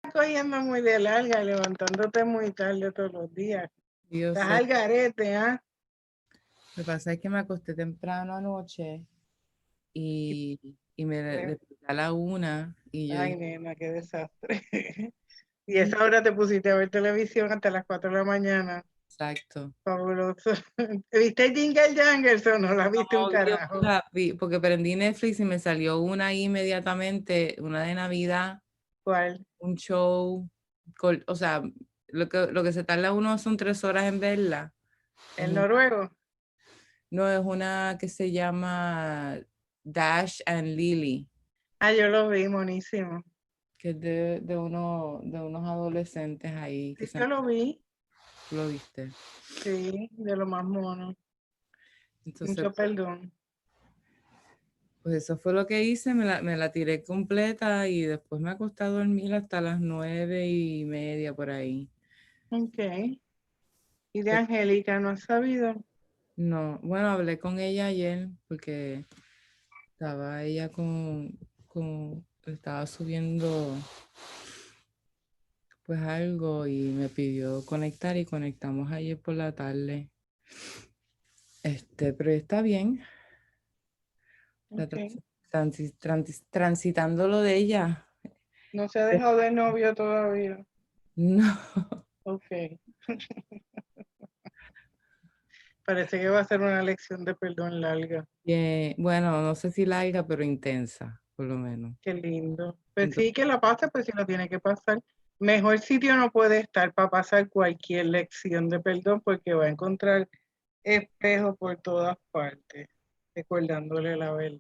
cogiendo muy de larga, levantándote muy tarde todos los días. Yo Estás sé. al garete, ¿ah? Lo que pasa es que me acosté temprano anoche y me desperté a la 1 y yo Ay, dije, nena, qué desastre. Y a esa hora te pusiste a ver televisión hasta las 4 de la mañana. exacto. Fabuloso. ¿Viste Jingle Jangles o no la viste un No, yo carajo? la vi porque prendí Netflix y me salió una ahí inmediatamente, una de Navidad, ¿Cuál? un show, o sea, lo que se tarda uno son 3 horas en verla. Es ¿El un- noruego? no, es una que se llama Dash and Lily, Ah, yo lo vi, monísimo. que es de unos adolescentes ahí que Sí, yo lo vi. lo viste. Sí, de lo más mono. Entonces, Mucho perdón. pues eso fue lo que hice, me la tiré completa y después me acosté a dormir hasta las 9:30 por ahí. Ok. ¿Y de Angélica no has sabido? No, bueno, hablé con ella ayer porque estaba ella estaba subiendo pues algo y me pidió conectar y conectamos ayer por la tarde. Pero está bien, está Ok. transitando lo de ella. No se ha dejado de novio todavía. No, Ok. Parece que va a ser una lección de perdón larga. bueno, no sé si larga, pero intensa, por lo menos. Qué lindo. Pues Entonces, sí, que la pase, pues si lo tiene que pasar. Mejor sitio no puede estar para pasar cualquier lección de perdón porque va a encontrar espejo por todas partes, recordándole la verdad.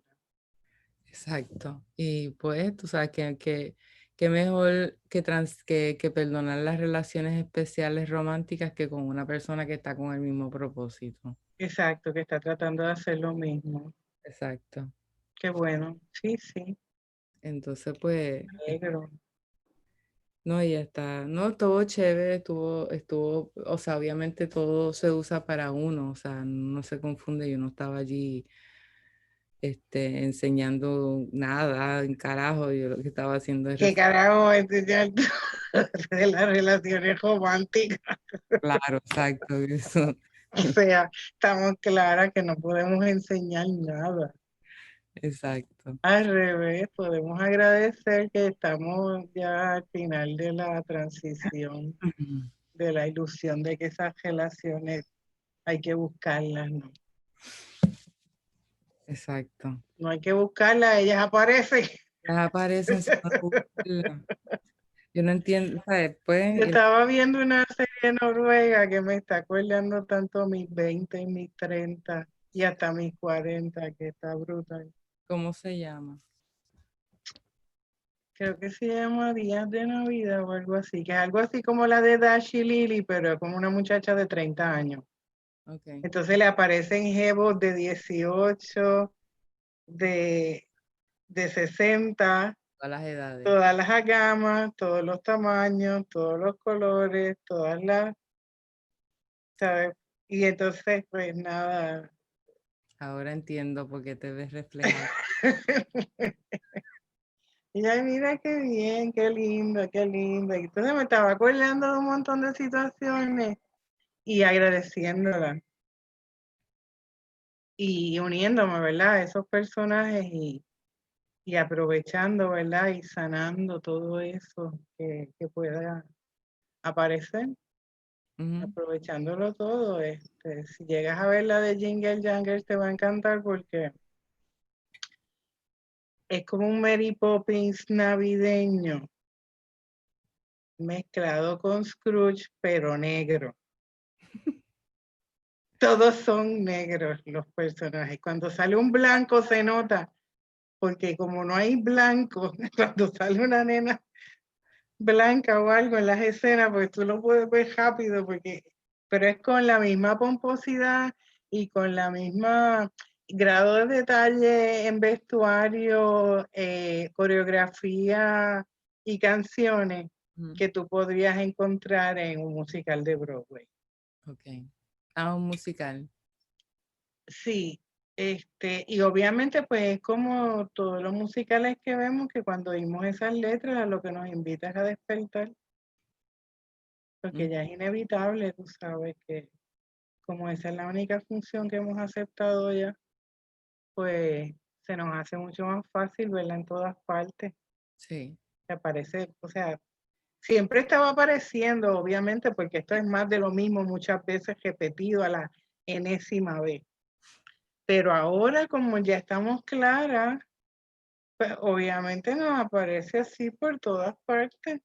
exacto. Y pues, tú sabes que mejor que perdonar las relaciones especiales románticas que con una persona que está con el mismo propósito. Exacto, que está tratando de hacer lo mismo. Exacto. Qué bueno. Sí, sí, Entonces, pues, negro. no, ya está. No, estuvo chévere, estuvo, o sea, obviamente todo se usa para uno, o sea, no se confunde, yo no estaba allí, enseñando nada, en carajo, yo lo que estaba haciendo es ¿Qué carajo va a enseñar tú de las relaciones románticas? claro, exacto, eso, O sea, estamos claras que no podemos enseñar nada. exacto. Al revés, podemos agradecer que estamos ya al final de la transición, Ujú. de la ilusión de que esas relaciones hay que buscarlas, ¿no? Exacto. No hay que buscarlas, ellas aparecen. Ya aparecen sin buscarla. Yo no entiendo, ¿sabes? Yo Pues, estaba viendo una serie noruega que me está acordando tanto mis 20 y mis 30 y hasta mis 40, que está brutal. ¿cómo se llama? Creo que se llama Días de Navidad o algo así, que es algo así como la de Dash y Lily, pero es como una muchacha de 30 años. Ok, Entonces le aparecen jevos de 18, de, de 60, todas las edades. todas las gamas, todos los tamaños, todos los colores, todas las, ¿sabes? Y entonces, pues nada. Ahora entiendo por qué te ves reflejado. Y ay, mira qué bien, qué lindo, qué lindo. Y entonces me estaba acordando de un montón de situaciones y agradeciéndolas y uniéndome, ¿verdad? A esos personajes y aprovechando, ¿verdad? Y sanando todo eso que pueda aparecer, Ujú. aprovechándolo todo. Si llegas a ver la de Jingle Jangle te va a encantar porque es como un Mary Poppins navideño mezclado con Scrooge, pero negro. Todos son negros los personajes. Cuando sale un blanco se nota, porque como no hay blanco, cuando sale una nena blanca o algo en las escenas, pues tú lo puedes ver rápido, pero es con la misma pomposidad y con la misma grado de detalle en vestuario, coreografía y canciones Ujú. que tú podrías encontrar en un musical de Broadway. Ok. Ah, un musical. Sí, Y obviamente pues es como todos los musicales que vemos, que cuando oímos esas letras a lo que nos invita es a despertar, porque ya es inevitable, tú sabes que como esa es la única función que hemos aceptado ya, pues se nos hace mucho más fácil verla en todas partes. Sí. Que aparece, o sea, siempre estaba apareciendo, obviamente, porque esto es más de lo mismo, muchas veces repetido a la enésima vez. Pero ahora, como ya estamos claras, pues obviamente nos aparece así por todas partes.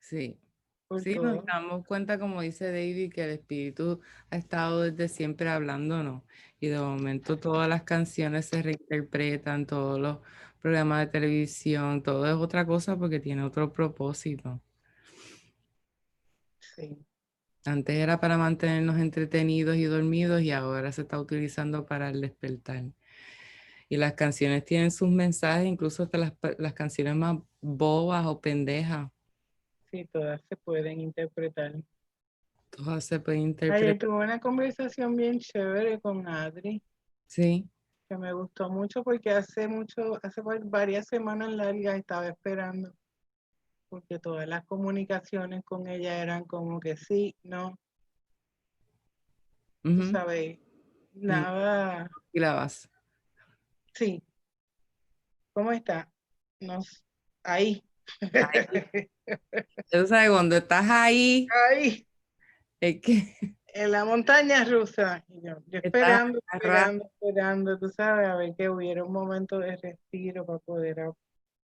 Sí. Por Sí, nos todo. damos cuenta, como dice David, que el espíritu ha estado desde siempre hablándonos y de momento todas las canciones se reinterpretan, todos los programas de televisión, todo es otra cosa porque tiene otro propósito. Sí, Antes era para mantenernos entretenidos y dormidos y ahora se está utilizando para el despertar. Y las canciones tienen sus mensajes, incluso hasta las canciones más bobas o pendejas, sí, todas se pueden interpretar. todas se pueden Ayer interpretar. tuve una conversación bien chévere con Adri, Sí. que me gustó mucho porque hace varias semanas largas estaba esperando, porque todas las comunicaciones con ella eran como que sí, no, tú Ujú. sabes, Y, nada, y la vas. sí, ¿cómo está? No, ahí. Ahí. Tú sabes, cuando estás ahí, Ahí, es que en la montaña rusa. Y yo estás esperando, agarrado. esperando, esperando, tú sabes, a ver que hubiera un momento de respiro para poder,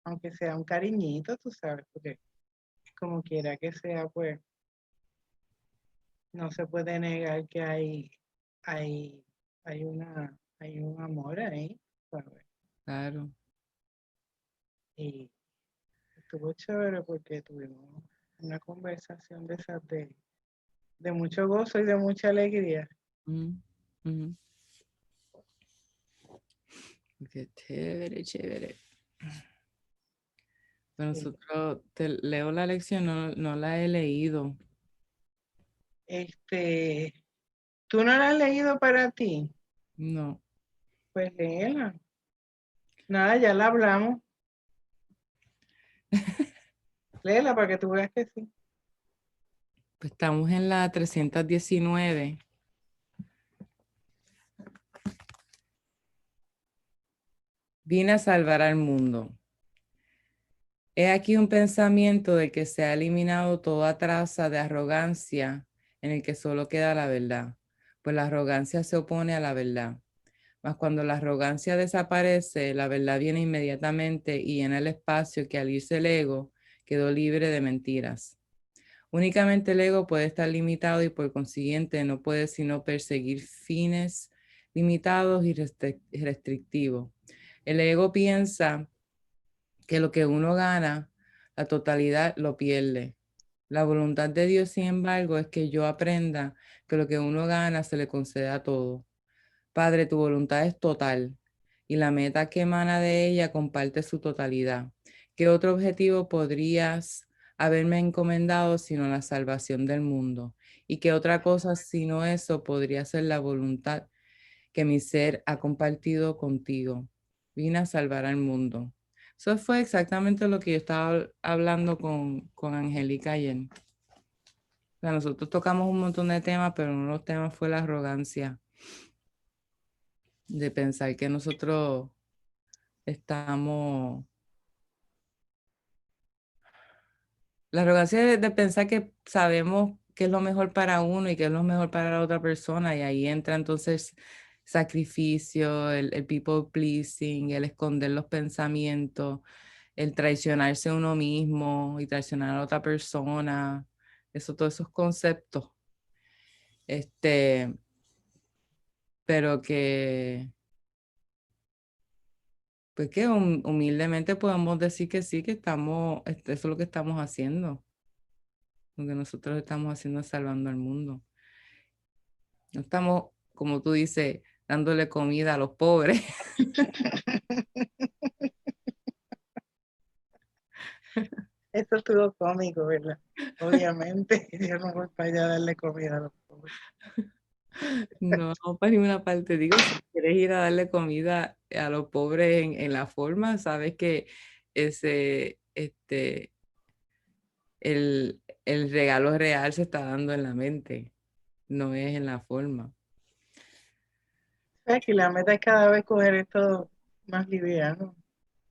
aunque sea un cariñito, tú sabes, porque como quiera que sea, pues no se puede negar que hay, hay un amor ahí, ¿sabes? Claro. Y estuvo chévere porque tuvimos una conversación de esas de mucho gozo y de mucha alegría. Ujú, ujú. Qué chévere, chévere. Pero Sí. nosotros, te leo la lección, no la he leído. Este, ¿Tú no la has leído para ti? No. Pues léela. Nada, ya la hablamos. Léela para que tú veas que sí. Pues estamos en la 319. Vine a salvar al mundo. He aquí un pensamiento del que se ha eliminado toda traza de arrogancia, en el que solo queda la verdad, pues la arrogancia se opone a la verdad. Mas cuando la arrogancia desaparece, la verdad viene inmediatamente y llena el espacio que al irse el ego quedó libre de mentiras. Únicamente el ego puede estar limitado y por consiguiente no puede sino perseguir fines limitados y restrictivos. El ego piensa que lo que uno gana, la totalidad lo pierde. La voluntad de Dios, sin embargo, es que yo aprenda que lo que uno gana se le concede a todo. Padre, tu voluntad es total y la meta que emana de ella comparte su totalidad. ¿Qué otro objetivo podrías haberme encomendado sino la salvación del mundo? ¿Y qué otra cosa sino eso podría ser la voluntad que mi ser ha compartido contigo? Vine a salvar al mundo. Eso fue exactamente lo que yo estaba hablando con Angélica ayer. O sea, nosotros tocamos un montón de temas, pero uno de los temas fue la arrogancia de pensar que nosotros estamos, la arrogancia de pensar que sabemos qué es lo mejor para uno y qué es lo mejor para la otra persona, y ahí entra entonces sacrificio, el people pleasing, el esconder los pensamientos, el traicionarse a uno mismo y traicionar a la otra persona, todos esos conceptos, este, pero que, pues que humildemente podemos decir que sí, que estamos, eso es lo que estamos haciendo. Lo que nosotros estamos haciendo es salvando al mundo. No estamos, como tú dices, dándole comida a los pobres. Esto estuvo cómico, ¿verdad? Obviamente, yo no voy para allá a darle comida a los pobres. No, para ninguna parte. Digo, si quieres ir a darle comida a los pobres en la forma, sabes que el regalo real se está dando en la mente, no es en la forma. Aquí la meta es cada vez coger esto más liviano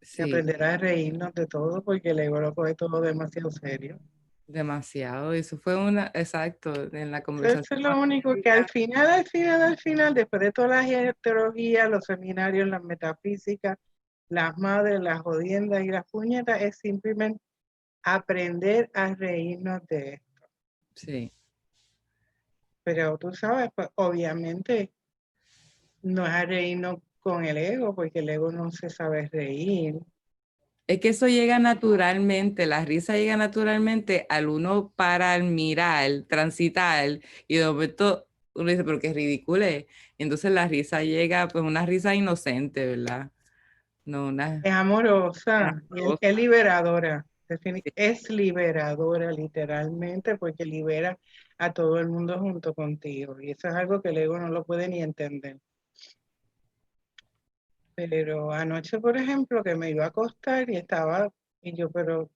y Sí, aprender a reírnos de todo porque el ego lo coge todo demasiado serio. demasiado. Eso fue exacto, en la Eso conversación es con lo único que ella. al final, después de todas las teologías, los seminarios, las metafísicas, las madres, las jodiendas y las puñetas, es simplemente aprender a reírnos de esto. Sí. Pero tú sabes, pues obviamente no es a reírnos con el ego, porque el ego no se sabe reír. Es que eso llega naturalmente, la risa llega naturalmente al uno parar, mirar, transitar, y de momento uno dice, pero qué ridículo es. Entonces la risa llega, pues una risa inocente, ¿verdad? No una Es amorosa y amorosa. es liberadora. Es liberadora literalmente porque libera a todo el mundo junto contigo. Y eso es algo que el ego no lo puede ni entender. Pero anoche, por ejemplo, que me iba a acostar y estaba, y yo, pero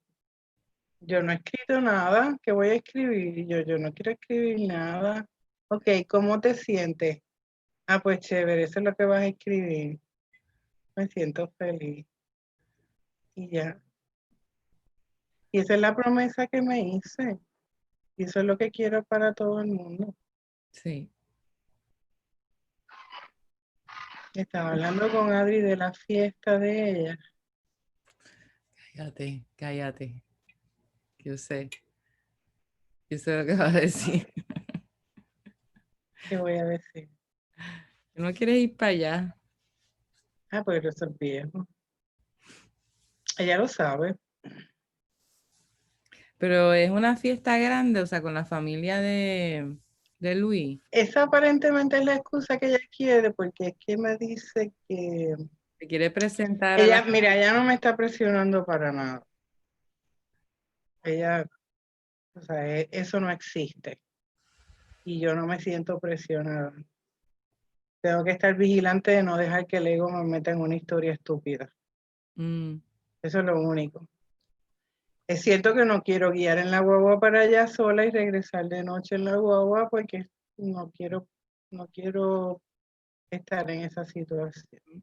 yo no he escrito nada, ¿qué voy a escribir? Y yo no quiero escribir nada. Ok, ¿cómo te sientes? Ah, pues chévere, eso es lo que vas a escribir. Me siento feliz. Y ya. Y esa es la promesa que me hice. Y eso es lo que quiero para todo el mundo. Sí, Estaba hablando con Adri de la fiesta de ella. cállate, cállate. Yo sé lo que vas a decir. ¿Qué voy a decir? No quieres ir para allá, Ah, pues eso es viejo. Ella lo sabe. pero es una fiesta grande, o sea, con la familia de Luis. Esa aparentemente es la excusa que ella quiere, porque es que me dice que Te quiere presentar a ella, la... mira, ella no me está presionando para nada. Ella, o sea, eso no existe. Y yo no me siento presionada. Tengo que estar vigilante de no dejar que el ego me meta en una historia estúpida. Mm, Eso es lo único. Es cierto que no quiero guiar en la guagua para allá sola y regresar de noche en la guagua porque no quiero estar en esa situación.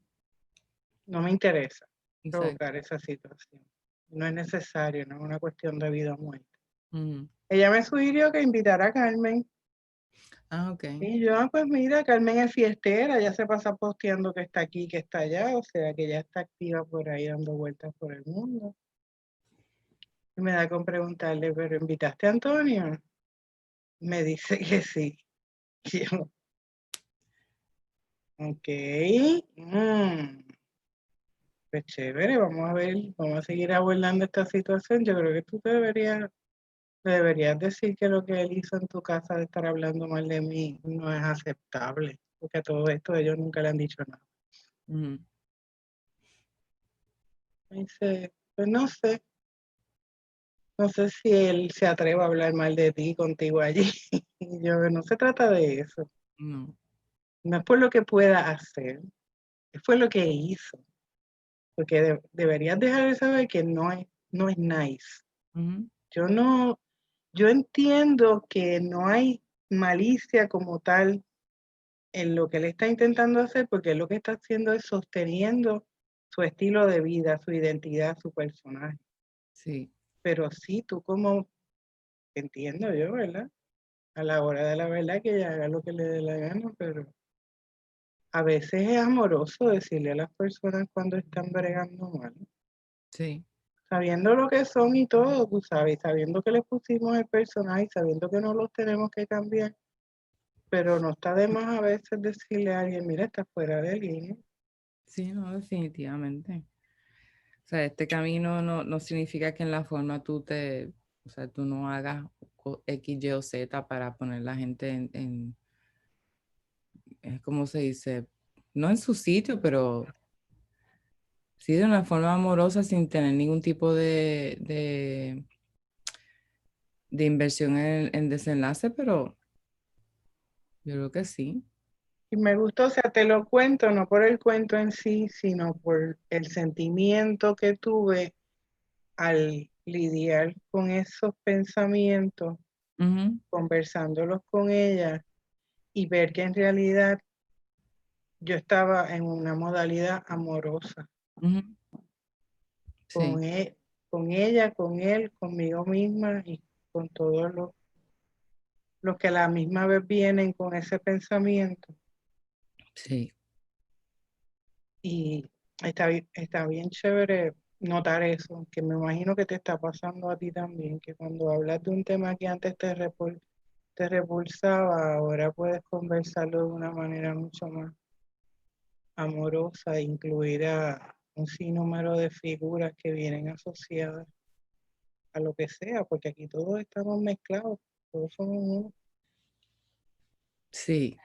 No me interesa exacto. provocar esa situación. No es necesario, no es una cuestión de vida o muerte. Mm. Ella me sugirió que invitara a Carmen. Ah, ok. Y yo, pues mira, Carmen es fiestera, ya se pasa posteando que está aquí, que está allá, o sea que ya está activa por ahí dando vueltas por el mundo. Y me da con preguntarle, ¿pero invitaste a Antonio? Me dice que sí. Y yo, ok, pues chévere, vamos a ver, vamos a seguir abordando esta situación. Yo creo que tú deberías decir que lo que él hizo en tu casa de estar hablando mal de mí no es aceptable, porque a todo esto ellos nunca le han dicho nada. Mm, Me dice, pues no sé si él se atreve a hablar mal de ti contigo allí. Y yo, no se trata de eso, no. no es por lo que pueda hacer, es por lo que hizo, porque deberías dejar de saber que no es nice. Ujú, Yo no, yo entiendo que no hay malicia como tal en lo que él está intentando hacer, porque él lo que está haciendo es sosteniendo su estilo de vida, su identidad, su personaje. sí, Pero sí, tú como entiendo yo, ¿verdad? A la hora de la verdad que ella haga lo que le dé la gana, pero a veces es amoroso decirle a las personas cuando están bregando mal, sí, sabiendo lo que son y todo, tú sabes, sabiendo que les pusimos el personaje y sabiendo que no los tenemos que cambiar, pero no está de más a veces decirle a alguien, mira, está fuera de línea. sí, no, definitivamente. O sea, este camino no significa que en la forma o sea, tú no hagas X, Y o Z para poner la gente ¿cómo se dice? No en su sitio, pero sí de una forma amorosa sin tener ningún tipo de inversión en desenlace, pero Yo creo que sí. Y me gustó, o sea, te lo cuento, no por el cuento en sí, sino por el sentimiento que tuve al lidiar con esos pensamientos, Ujú, conversándolos con ella y ver que en realidad yo estaba en una modalidad amorosa ujú. Sí, con, con ella, con él, conmigo misma y con todos los que a la misma vez vienen con ese pensamiento. sí, Y está bien chévere notar eso, que me imagino que te está pasando a ti también, que cuando hablas de un tema que antes te repulsaba, ahora puedes conversarlo de una manera mucho más amorosa, e incluir a un sinnúmero de figuras que vienen asociadas a lo que sea, porque aquí todos estamos mezclados, todos somos uno. sí,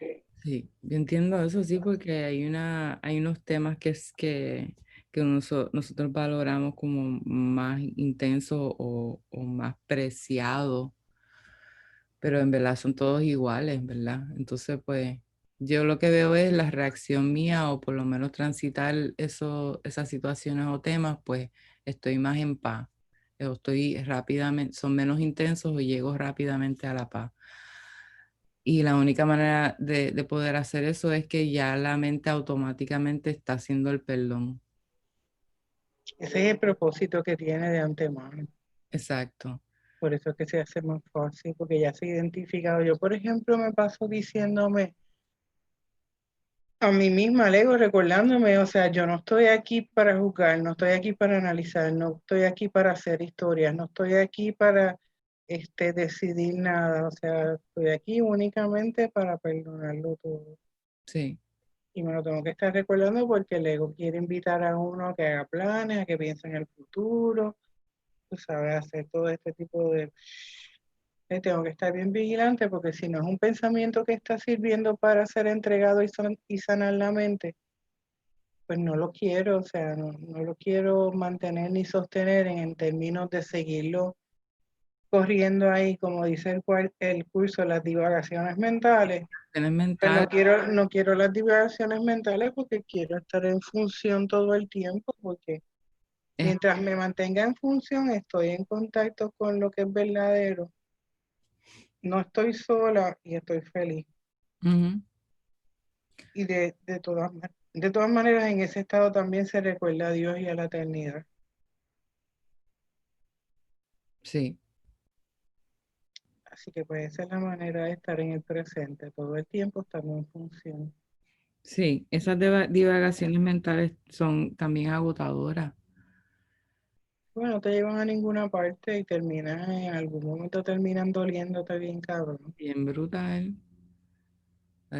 sí. Yo entiendo eso, sí, porque hay unos temas que nosotros valoramos como más intensos o más preciados, pero en verdad son todos iguales, ¿verdad? Entonces, pues, yo lo que veo es la reacción mía o por lo menos transitar esas situaciones o temas, pues estoy más en paz. O estoy rápidamente, son menos intensos o llego rápidamente a la paz. Y la única manera de poder hacer eso es que ya la mente automáticamente está haciendo el perdón. Ese es el propósito que tiene de antemano. Exacto. Por eso es que se hace más fácil, porque ya se ha identificado. Yo, por ejemplo, me paso diciéndome a mí misma, Lego, recordándome, o sea, yo no estoy aquí para juzgar, no estoy aquí para analizar, no estoy aquí para hacer historias, no estoy aquí para decidir nada, o sea, estoy aquí únicamente para perdonarlo todo. Sí. Y me lo tengo que estar recordando porque el ego quiere invitar a uno a que haga planes, a que piense en el futuro, tú sabes, hacer todo este tipo de... tengo que estar bien vigilante porque si no es un pensamiento que está sirviendo para ser entregado y sanar la mente, pues no lo quiero, o sea, no lo quiero mantener ni sostener en términos de seguirlo corriendo ahí, como dice el curso, las divagaciones mentales. Tienes Pues mental. no quiero las divagaciones mentales porque quiero estar en función todo el tiempo, porque es- mientras me mantenga en función, estoy en contacto con lo que es verdadero. No estoy sola y estoy feliz. Ujú, Y de todas maneras, en ese estado también se recuerda a Dios y a la eternidad. sí. Así que pues esa es la manera de estar en el presente. Todo el tiempo estamos en función. Sí, esas divagaciones mentales son también agotadoras, Bueno, no te llevan a ninguna parte y terminan, en algún momento terminan doliéndote bien cabrón. bien brutal.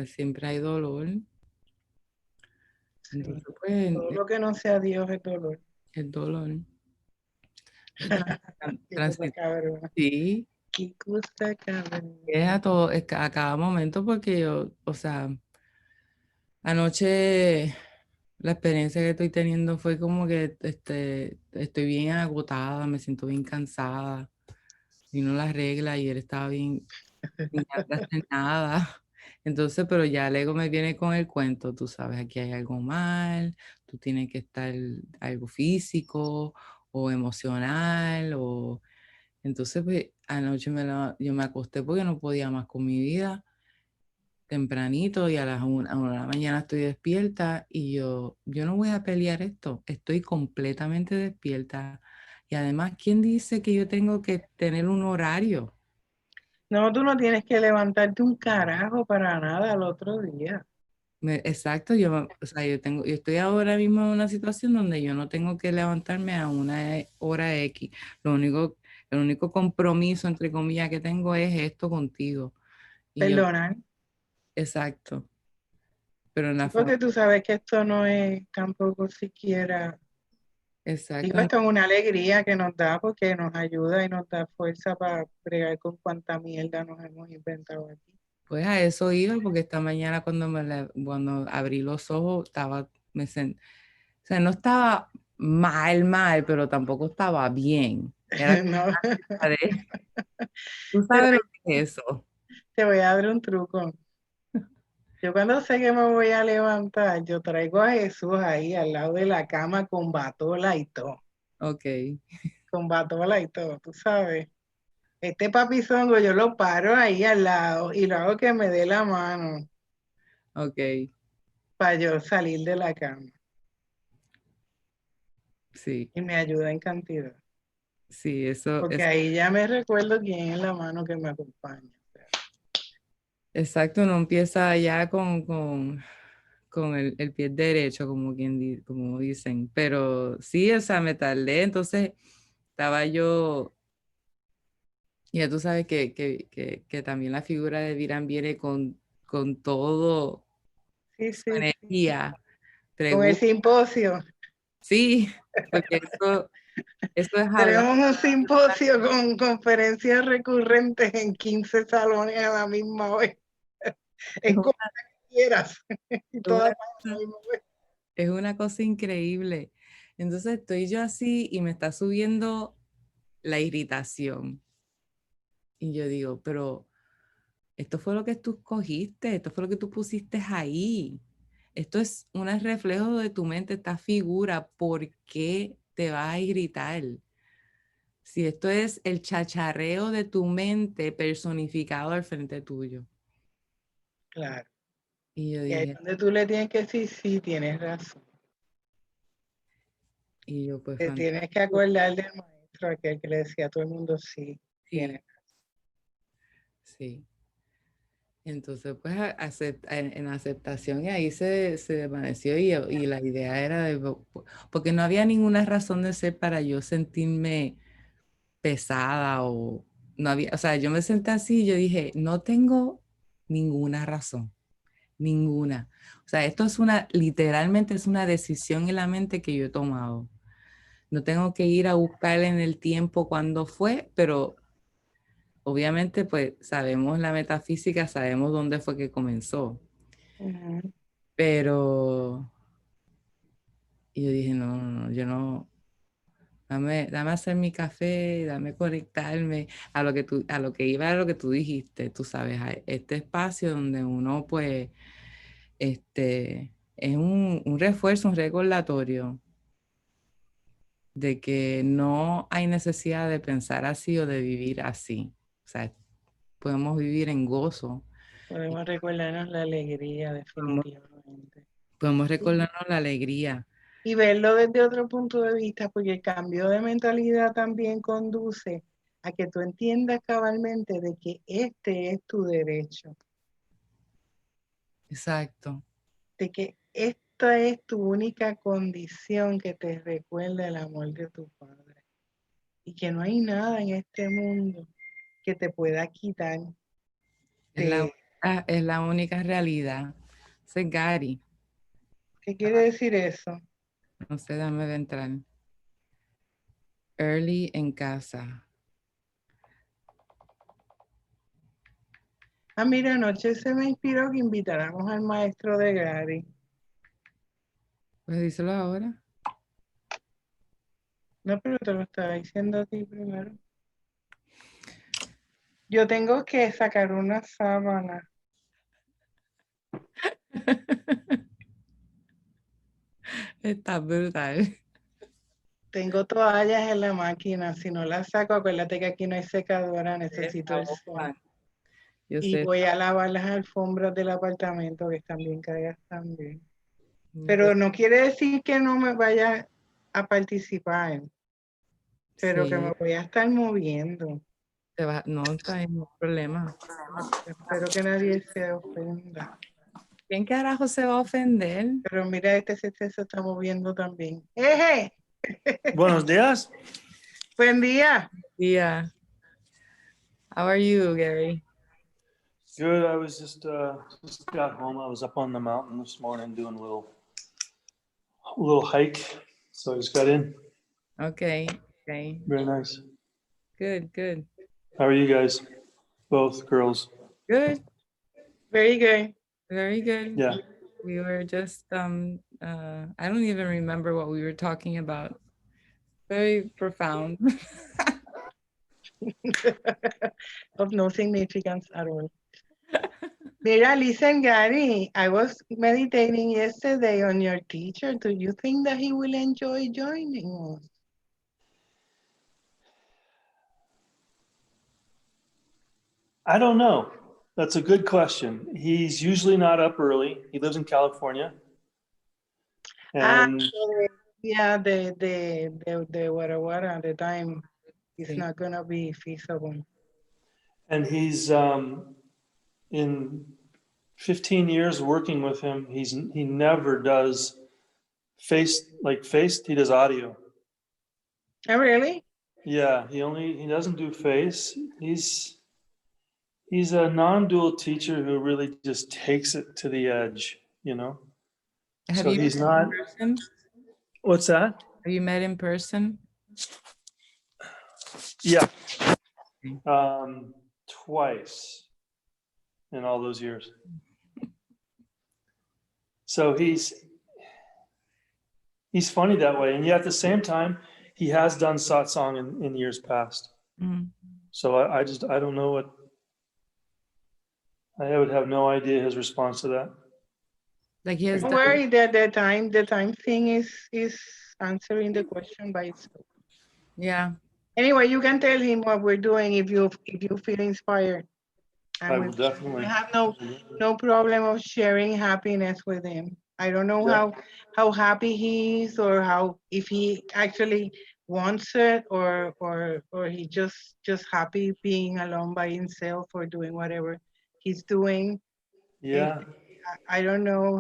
Siempre hay dolor. Sí. Entonces, pues, Todo lo que no sea Dios es dolor. el dolor. Qué cosa Transi- cabrón. Sí, Qué cosa cabrón. es a todo, a cada momento porque yo, o sea, anoche la experiencia que estoy teniendo fue como que estoy bien agotada, me siento bien cansada. Vino la regla y él estaba bien, sin ganas de hacer nada. Entonces, pero ya luego me viene con el cuento, tú sabes, aquí hay algo mal, tú tienes que estar algo físico o emocional o entonces pues anoche yo me acosté porque no podía más con mi vida tempranito y a las 1 de la mañana estoy despierta y yo no voy a pelear esto, estoy completamente despierta. Y además, ¿quién dice que yo tengo que tener un horario? No, tú no tienes que levantarte un carajo para nada al otro día. Exacto, o sea, yo estoy ahora mismo en una situación donde yo no tengo que levantarme a una hora X. Lo único, el único compromiso, entre comillas, que tengo es esto contigo. Y yo, Perdonar. exacto, pero en Sí, la forma, porque tú sabes que esto no es tampoco siquiera. Digo, exacto, esto es una alegría que nos da porque nos ayuda y nos da fuerza para bregar con cuánta mierda nos hemos inventado aquí. pues a eso iba, porque esta mañana cuando abrí los ojos, o sea, no estaba mal, pero tampoco estaba bien. Era como No, una de- ¿Tú te sabes lo que es eso? te voy a dar un truco. Yo cuando sé que me voy a levantar, yo traigo a Jesús ahí al lado de la cama con batola y todo. Ok, Con batola y todo, tú sabes. Este papizongo yo lo paro ahí al lado y lo hago que me dé la mano ok, para yo salir de la cama. sí, Y me ayuda en cantidad. sí, eso Porque es ahí ya me recuerdo quién es la mano que me acompaña. exacto, uno empieza ya con el pie derecho, como dicen, pero sí, o sea, me tardé, entonces estaba yo, ya tú sabes que también la figura de Virán viene con todo Sí, su sí, sí. energía, Con el simposio. sí, porque eso es hablar. Tenemos un simposio con conferencias recurrentes en 15 salones a la misma vez. Es En como quieras. Y todas a la una, misma vez. es una cosa increíble. Entonces estoy yo así y me está subiendo la irritación. Y yo digo, pero esto fue lo que tú escogiste, esto fue lo que tú pusiste ahí. Esto es un reflejo de tu mente, esta figura. ¿Por qué te vas a irritar? Si esto es el chacharreo de tu mente personificado al frente tuyo. Claro. Y yo Y ahí es dije, donde tú le tienes que decir, sí, tienes razón. pues Te tienes que fantástico. acordar del maestro, aquel que le decía a todo el mundo, sí, Sí, tienes. sí. Entonces, pues en aceptación y ahí se desvaneció y la idea era porque no había ninguna razón de ser para yo sentirme pesada o no había, o sea, yo me senté así y yo dije, no tengo ninguna razón, ninguna. O sea, esto es literalmente es una decisión en la mente que yo he tomado. No tengo que ir a buscar en el tiempo cuándo fue, pero obviamente pues sabemos la metafísica, sabemos dónde fue que comenzó. Ujú. Pero y yo dije, no, no, no, yo no, dame hacer mi café, dame conectarme a lo que iba a lo que tú dijiste, tú sabes, a este espacio donde uno pues, es un refuerzo, un recordatorio de que no hay necesidad de pensar así o de vivir así. O sea, podemos vivir en gozo, Podemos recordarnos la alegría, podemos, definitivamente. podemos recordarnos la alegría. Y verlo desde otro punto de vista, porque el cambio de mentalidad también conduce a que tú entiendas cabalmente de que este es tu derecho, Exacto. de que esta es tu única condición que te recuerda el amor de tu Padre y que no hay nada en este mundo que te pueda quitar de... Es la única realidad. Ese es Gary. ¿Qué quiere decir eso? No sé, dame de entrar. Early en casa. Ah, mira, anoche se me inspiró que invitáramos al maestro de Gary. Pues díselo ahora. No, pero te lo estaba diciendo a ti primero. Yo tengo que sacar una sábana. Está brutal. Tengo toallas en la máquina. Si no las saco, acuérdate que aquí no hay secadora, necesito el Estamos sol. fan. Yo Y sé. voy a lavar las alfombras del apartamento que están bien caídas también. Pues Pero no quiere decir que no me vaya a participar, pero que me sí, voy a estar moviendo. no está en ningún problema. Espero que nadie se ofenda. ¿Quién carajo se va a ofender? Pero mira, este se está moviendo también. ¡Eje! Buenos días. Buen día. Yeah. How are you, Gary? Good. I was just got home. I was up on the mountain this morning doing a little hike. So I just got in. Okay. Okay. Very nice. Good, good. How are you guys? Both girls. Good. Very good. Very good. Yeah. We were just I don't even remember what we were talking about. Very profound. Of no significance at all. Mira, listen, Gary, I was meditating yesterday on your teacher. Do you think that he will enjoy joining us? I don't know. That's a good question. He's usually not up early. He lives in California. And Yeah, the what the time is Sí. not gonna be feasible. and he's in 15 years working with him, he never does face, he does audio. Oh, really? Yeah, he doesn't do face. He's a non-dual teacher who really just takes it to the edge, you know. Have So you he's met not. in person? What's that? Have you met in person? Yeah, Okay. twice in all those years. So he's funny that way, and yet at the same time, he has done satsang in years past. Mm. So I don't know what. I would have no idea his response to that. Like he has Don't done, worry, the time thing is answering the question by itself. yeah. Anyway, you can tell him what we're doing if you feel inspired. I And will definitely. we have no problem of sharing happiness with him. I don't know Yeah. how happy he is, or how, if he actually wants it, or he just happy being alone by himself or doing whatever he's doing. Yeah. I don't know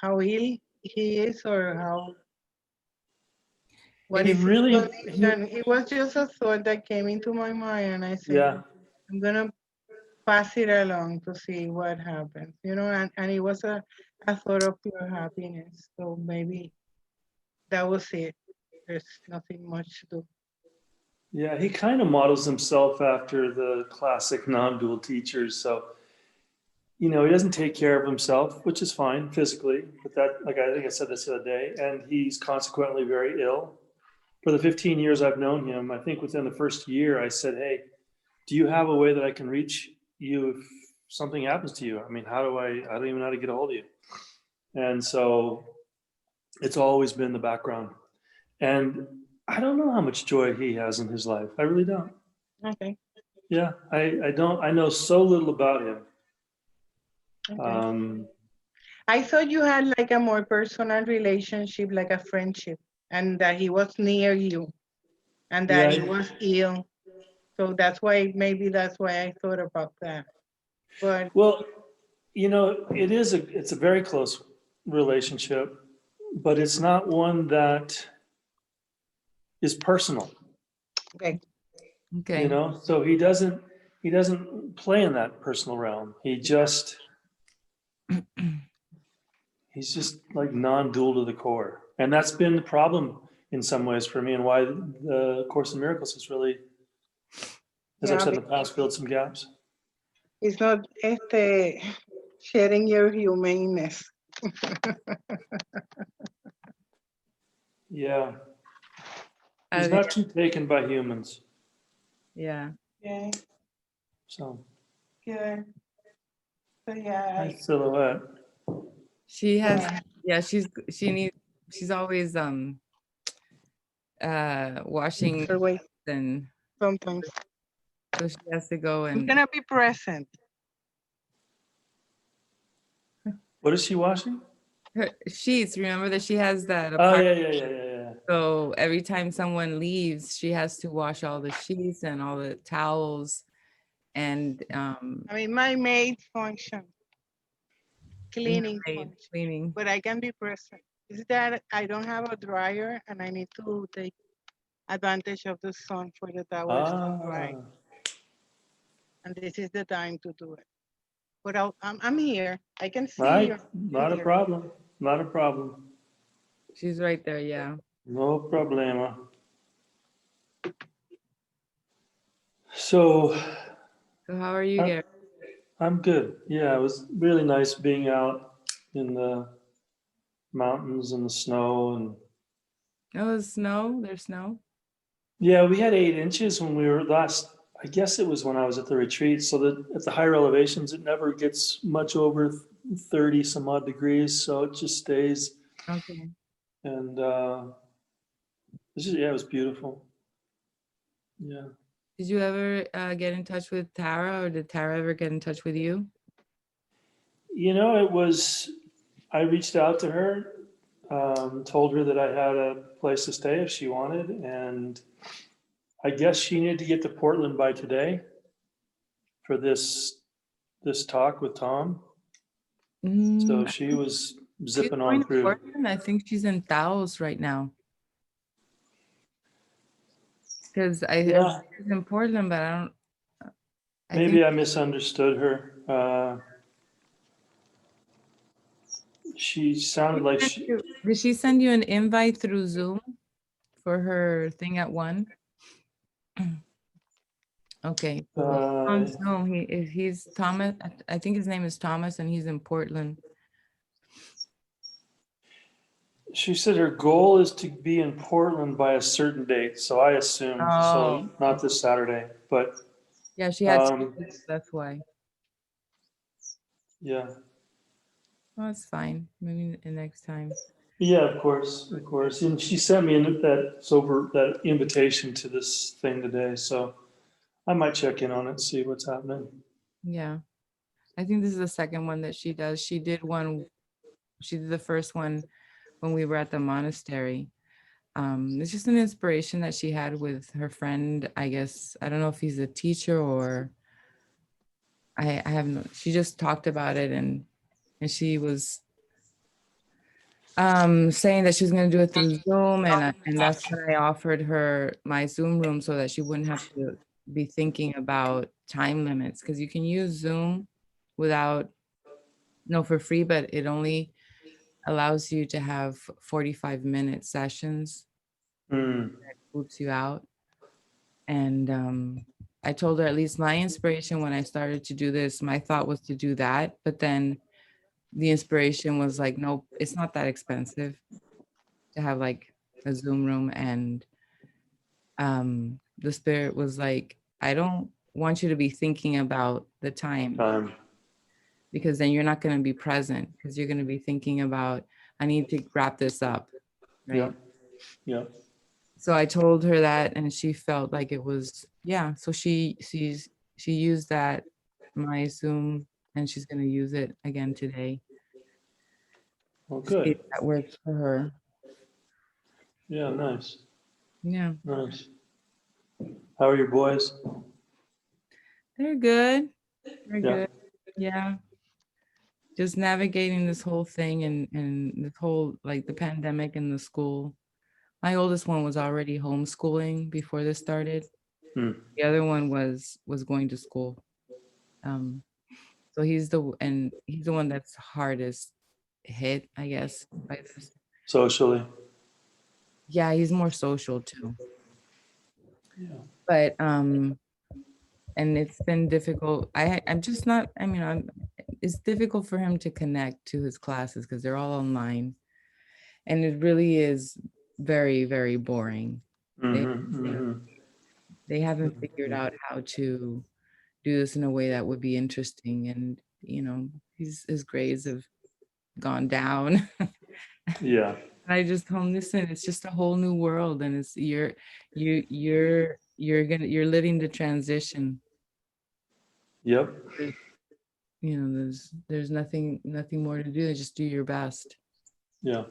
how ill he is, or how what He is his really. condition. It was just a thought that came into my mind, and I said, Yeah. I'm gonna pass it along to see what happens, and it was a thought of pure happiness. So maybe that was it. There's nothing much to do. Yeah. He kind of models himself after the classic non-dual teachers. So, he doesn't take care of himself, which is fine physically, but that, like I think I said this the other day, and he's consequently very ill. For the 15 years I've known him, I think within the first year, I said, "Hey, do you have a way that I can reach you if something happens to you? I mean, I don't even know how to get a hold of you." And so it's always been the background. And I don't know how much joy he has in his life. I really don't. Okay. Yeah, I don't. I know so little about him. Okay. I thought you had like a more personal relationship, like a friendship, and that he was near you, and that he Yeah. was ill. So maybe that's why I thought about that. But Well, it's a very close relationship, but it's not one that is personal. okay. Okay. So he doesn't play in that personal realm. He's just like non-dual to the core, and that's been the problem in some ways for me, and why the Course in Miracles has really, as I've said in the past, filled some gaps. It's not sharing your humanness. Yeah, he's not too taken by humans. Yeah. Okay, So good. So yeah, nice silhouette. She has, yeah, she's always washing and sometimes so she has to go I'm and gonna be present. What is she washing? her sheets. Remember that she has that Oh apartment. yeah. So every time someone leaves, she has to wash all the sheets and all the towels. And I mean, my maid function, cleaning function, cleaning. but I can be present. Is that I don't have a dryer and I need to take advantage of the sun for the towels to dry. And this is the time to do it. But I'm here. I can see Right, you. not a problem. Not a problem. She's right there, yeah. No problema. So how are you, Gary? I'm good. Yeah, it was really nice being out in the mountains and the snow, and Oh, snow. There's snow. yeah, we had 8 inches when we were last. I guess it was when I was at the retreat. So that at the higher elevations, it never gets much over 30 some odd degrees. So it just stays. Okay. And it was beautiful. Yeah. Did you ever get in touch with Tara, or did Tara ever get in touch with you? You know, I reached out to her, told her that I had a place to stay if she wanted. And I guess she needed to get to Portland by today for this talk with Tom. So she was zipping on through. Portland. I think she's in Taos right now. Because she's in Portland, but I don't. Maybe I misunderstood her. She sounded like Did she send you an invite through Zoom for her thing at 1? Okay. On Zoom, he's Thomas. I think his name is Thomas, and he's in Portland. She said her goal is to be in Portland by a certain date. So I assumed, so not this Saturday, but. Yeah, she had 2 weeks, that's why. Yeah. Oh, it's fine. Maybe next time. Yeah, of course. And she sent me that invitation to this thing today. So I might check in on it, see what's happening. Yeah. I think this is the second one that she does. She did the first one when we were at the monastery. It's just an inspiration that she had with her friend. I guess, I don't know if he's a teacher or she just talked about it, and she was saying that she was going to do it through Zoom, and that's when I offered her my Zoom room so that she wouldn't have to be thinking about time limits, because you can use Zoom for free, but it only allows you to have 45-minute sessions. That boots you out. And I told her, at least my inspiration when I started to do this, my thought was to do that, but then the inspiration was like, nope, it's not that expensive to have like a Zoom room. And the spirit was like, I don't want you to be thinking about the time, because then you're not going to be present, because you're going to be thinking about, I need to wrap this up, right? Yeah. So I told her that, and she felt like it was, so she used that, my Zoom, and she's going to use it again today. Oh, good. That works for her. Yeah, nice. Yeah. Nice. How are your boys? They're good. They're good. Yeah. Just navigating this whole thing and the whole, like, the pandemic and the school. My oldest one was already homeschooling before this started. The other one was going to school. So he's the one that's hardest hit, I guess, by this. Socially. Yeah, he's more social too. Yeah. But and it's been difficult. I'm just not, it's difficult for him to connect to his classes because they're all online. And it really is very, very boring. They haven't figured out how to do this in a way that would be interesting. And, his grades have gone down. Yeah. I just told him, listen, it's just a whole new world, and it's you're living the transition. Yep. There's nothing more to do than just do your best. Yeah.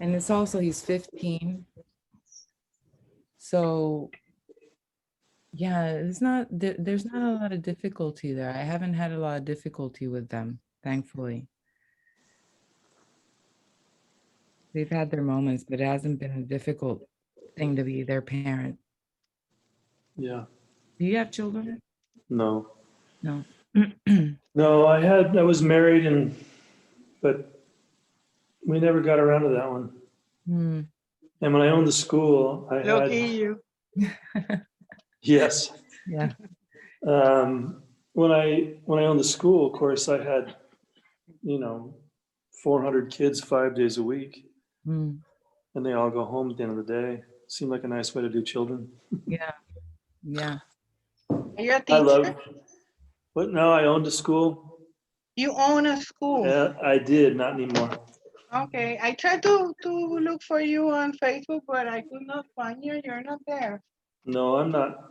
And it's also, he's 15. So yeah, there's not a lot of difficulty there. I haven't had a lot of difficulty with them, thankfully. They've had their moments, but it hasn't been a difficult thing to be their parent. Yeah. Do you have children? No. No. No, I was married but we never got around to that one. And when I owned the school, I had. You. Yes. Yeah. When I owned the school, of course, I had, 400 kids 5 days a week. And they all go home at the end of the day. Seemed like a nice way to do children. Yeah. Yeah. Are you a I teacher? love, but no, I owned a school. You own a school. I did, not anymore. Okay, I tried to look for you on Facebook, but I could not find you. You're not there. No, I'm not.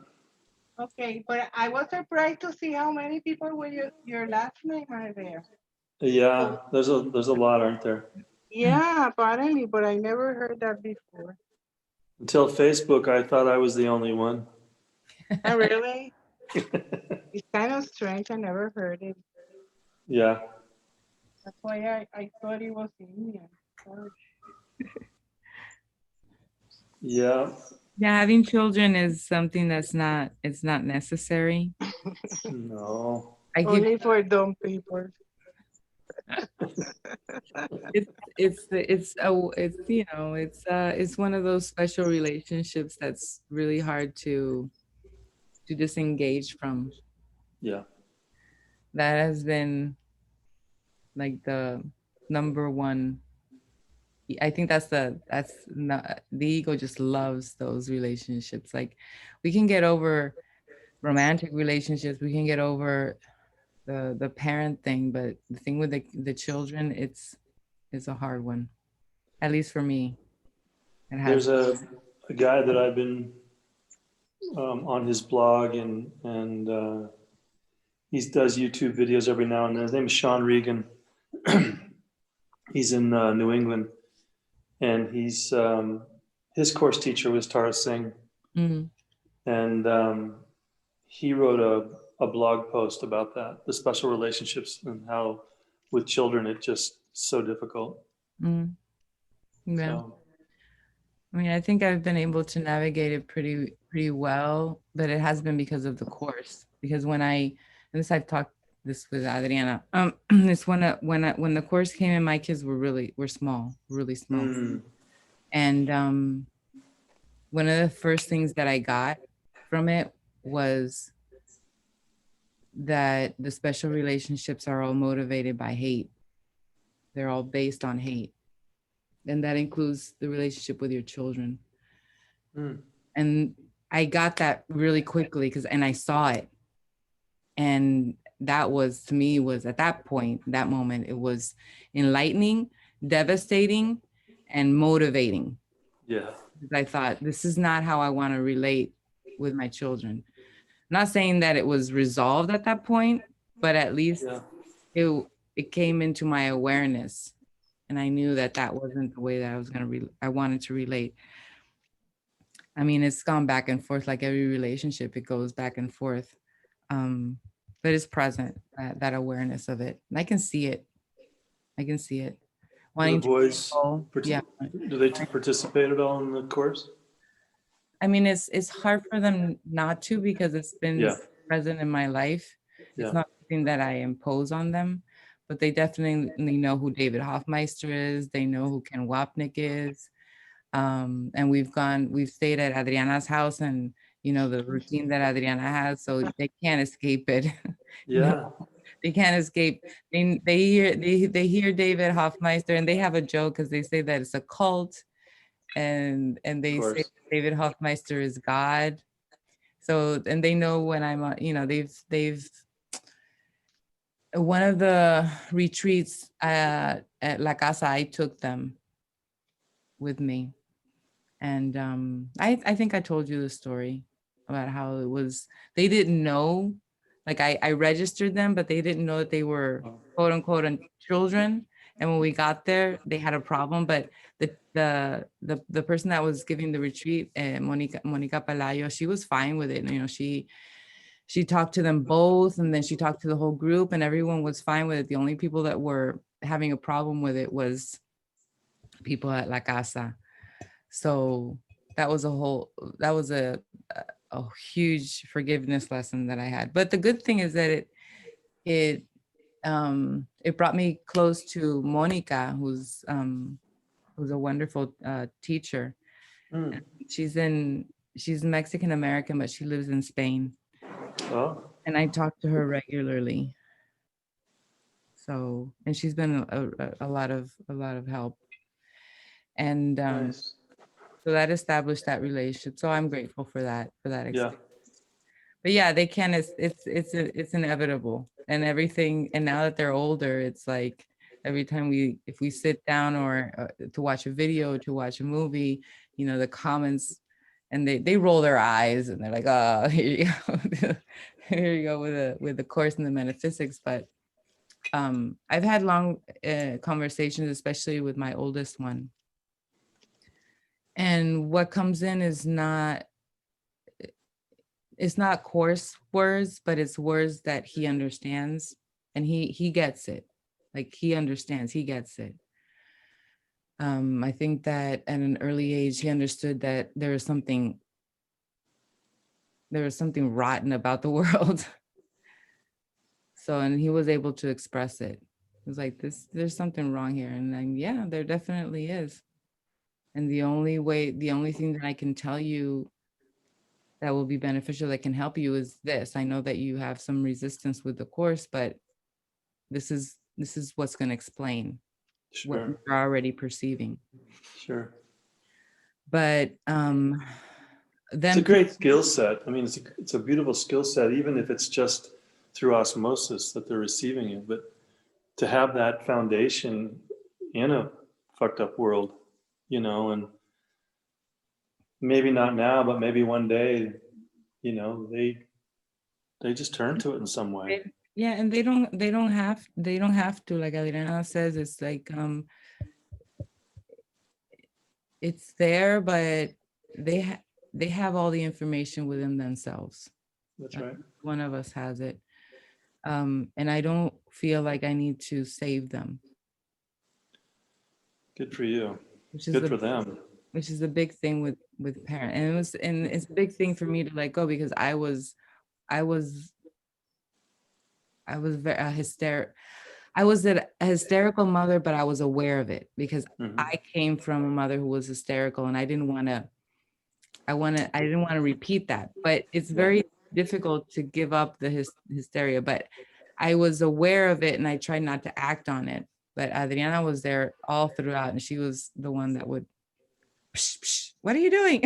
Okay, but I was surprised to see how many people with your last name are there. Yeah, there's a lot, aren't there? Yeah, apparently, but I never heard that before. Until Facebook, I thought I was the only one. Oh, really? It's kind of strange. I never heard it. Yeah. That's why I thought it was Indian. Sorry. Yeah. Yeah, having children is something it's not necessary. No. I give Only for dumb people. it's one of those special relationships that's really hard to disengage from. Yeah. That has been like the number one. I think that's not, the ego just loves those relationships. Like we can get over romantic relationships, we can get over the parent thing, but the thing with the children, it's a hard one. At least for me, it has. There's a guy that I've been on his blog and he does YouTube videos every now and then. His name is Sean Regan. He's in New England, and he's his course teacher was Tara Singh, and he wrote a blog post about that, the special relationships and how with children it's just so difficult. Yeah. So, I mean, I think I've been able to navigate it pretty well, but it has been because of the course. Because when and this I've talked this with Adriana. It's when the course came in, my kids were small, really small, and one of the first things that I got from it was that the special relationships are all motivated by hate. They're all based on hate. And that includes the relationship with your children. And I got that really quickly and I saw it. And that was, to me, was at that point, that moment, it was enlightening, devastating, and motivating. yeah. I thought, this is not how I want to relate with my children. I'm not saying that it was resolved at that point, but at least it came into my awareness. And I knew that wasn't the way that I was I wanted to relate. I mean, it's gone back and forth like every relationship, it goes back and forth. But it's present, that awareness of it. And I can see it. Do the boys, do they participate at all in the course? I mean, it's hard for them not to, because it's been present in my life. It's not something that I impose on them, but they definitely know who David Hoffmeister is. They know who Ken Wapnick is. And we've stayed at Adriana's house, and the routine that Adriana has, so they can't escape it. Yeah. They can't escape. They hear David Hoffmeister, and they have a joke because they say that it's a cult, and they say David Hoffmeister is God. So, and they know when I'm, they've one of the retreats at La Casa, I took them with me. And I think I told you the story about how it was, they didn't know, like I registered them, but they didn't know that they were quote unquote children. And when we got there, they had a problem. But the person that was giving the retreat, Monica Palayo, she was fine with it. She talked to them both, and then she talked to the whole group, and everyone was fine with it. The only people that were having a problem with it was people at La Casa. So that was a huge forgiveness lesson that I had. But the good thing is that it brought me close to Monica, who's a wonderful teacher. She's Mexican American, but she lives in Spain. Oh. And I talk to her regularly. So, and she's been a lot of help. And so that established that relationship. So I'm grateful for that experience. But yeah, they can. It's inevitable, and everything. And now that they're older, it's like every time if we sit down or to watch a video, to watch a movie, you know, the comments, and they roll their eyes and they're like, oh, here you go, here you go with the course in the metaphysics. But I've had long conversations, especially with my oldest one, and what comes in is not. It's not coarse words, but it's words that he understands, and he gets it. Like he understands, he gets it. I think that at an early age, he understood that there was something rotten about the world. So, and he was able to express it. It was like, there's something wrong here. And then, yeah, there definitely is. And the only thing that I can tell you that will be beneficial, that can help you, is this. I know that you have some resistance with the course, but this is what's going to explain what Sure. you're already perceiving. Sure. But then it's a great skill set. I mean, it's a beautiful skill set, even if it's just through osmosis that they're receiving it. But to have that foundation in a fucked up world, you know, and maybe not now, but maybe one day, you know, they just turn to it in some way. Yeah, and they don't have to, like Adriana says. It's like it's there, but they have all the information within themselves. That's right. One of us has it. And I don't feel like I need to save them. Good for you. Which is good for them. Which is a big thing with parents. And it's a big thing for me to let go, because I was very I was a hysterical mother, but I was aware of it, because I came from a mother who was hysterical, and I didn't want to repeat that. But it's very difficult to give up the hysteria. But I was aware of it, and I tried not to act on it. But Adriana was there all throughout, and she was the one that would, psh, psh, what are you doing?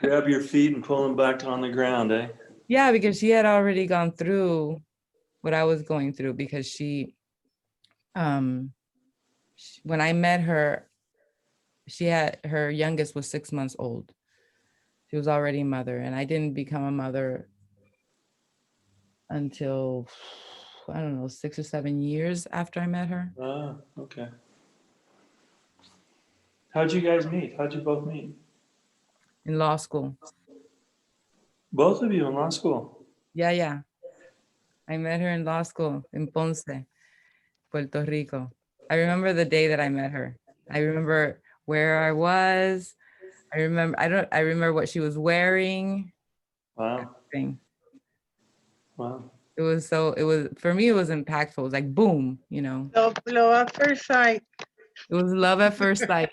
Grab your feet and pull them back on the ground, eh? Yeah, because she had already gone through what I was going through, because when I met her, her youngest was 6 months old. She was already a mother, and I didn't become a mother until, I don't know, 6 or 7 years after I met her. Ah, okay. How'd you guys meet? How'd you both meet? In law school. Both of you in law school? Yeah. I met her in law school in Ponce, Puerto Rico. I remember the day that I met her. I remember where I was. I remember what she was wearing. Wow. Everything. Wow. For me, it was impactful. It was like, boom, you know. Love at first sight. It was love at first sight.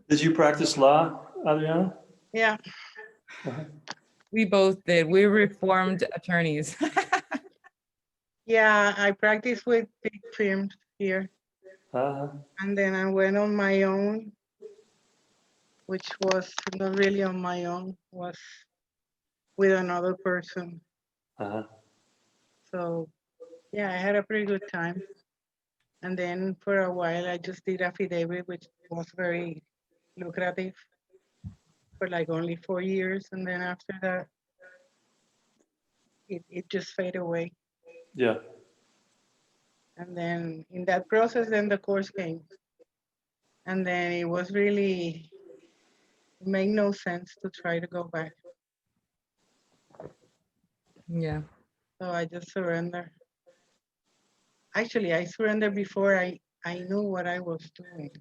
Did you practice law, Adriana? Yeah. We both did. We're reformed attorneys. Yeah, I practiced with big firms here. And then I went on my own, which was not really on my own, was with another person. So yeah, I had a pretty good time. And then for a while, I just did affidavit, which was very lucrative, for like only 4 years. And then after that, it just faded away. Yeah. And then in that process, then the course came. And then it was really, it made no sense to try to go back. Yeah. So I just surrendered. Actually, I surrendered before I knew what I was doing.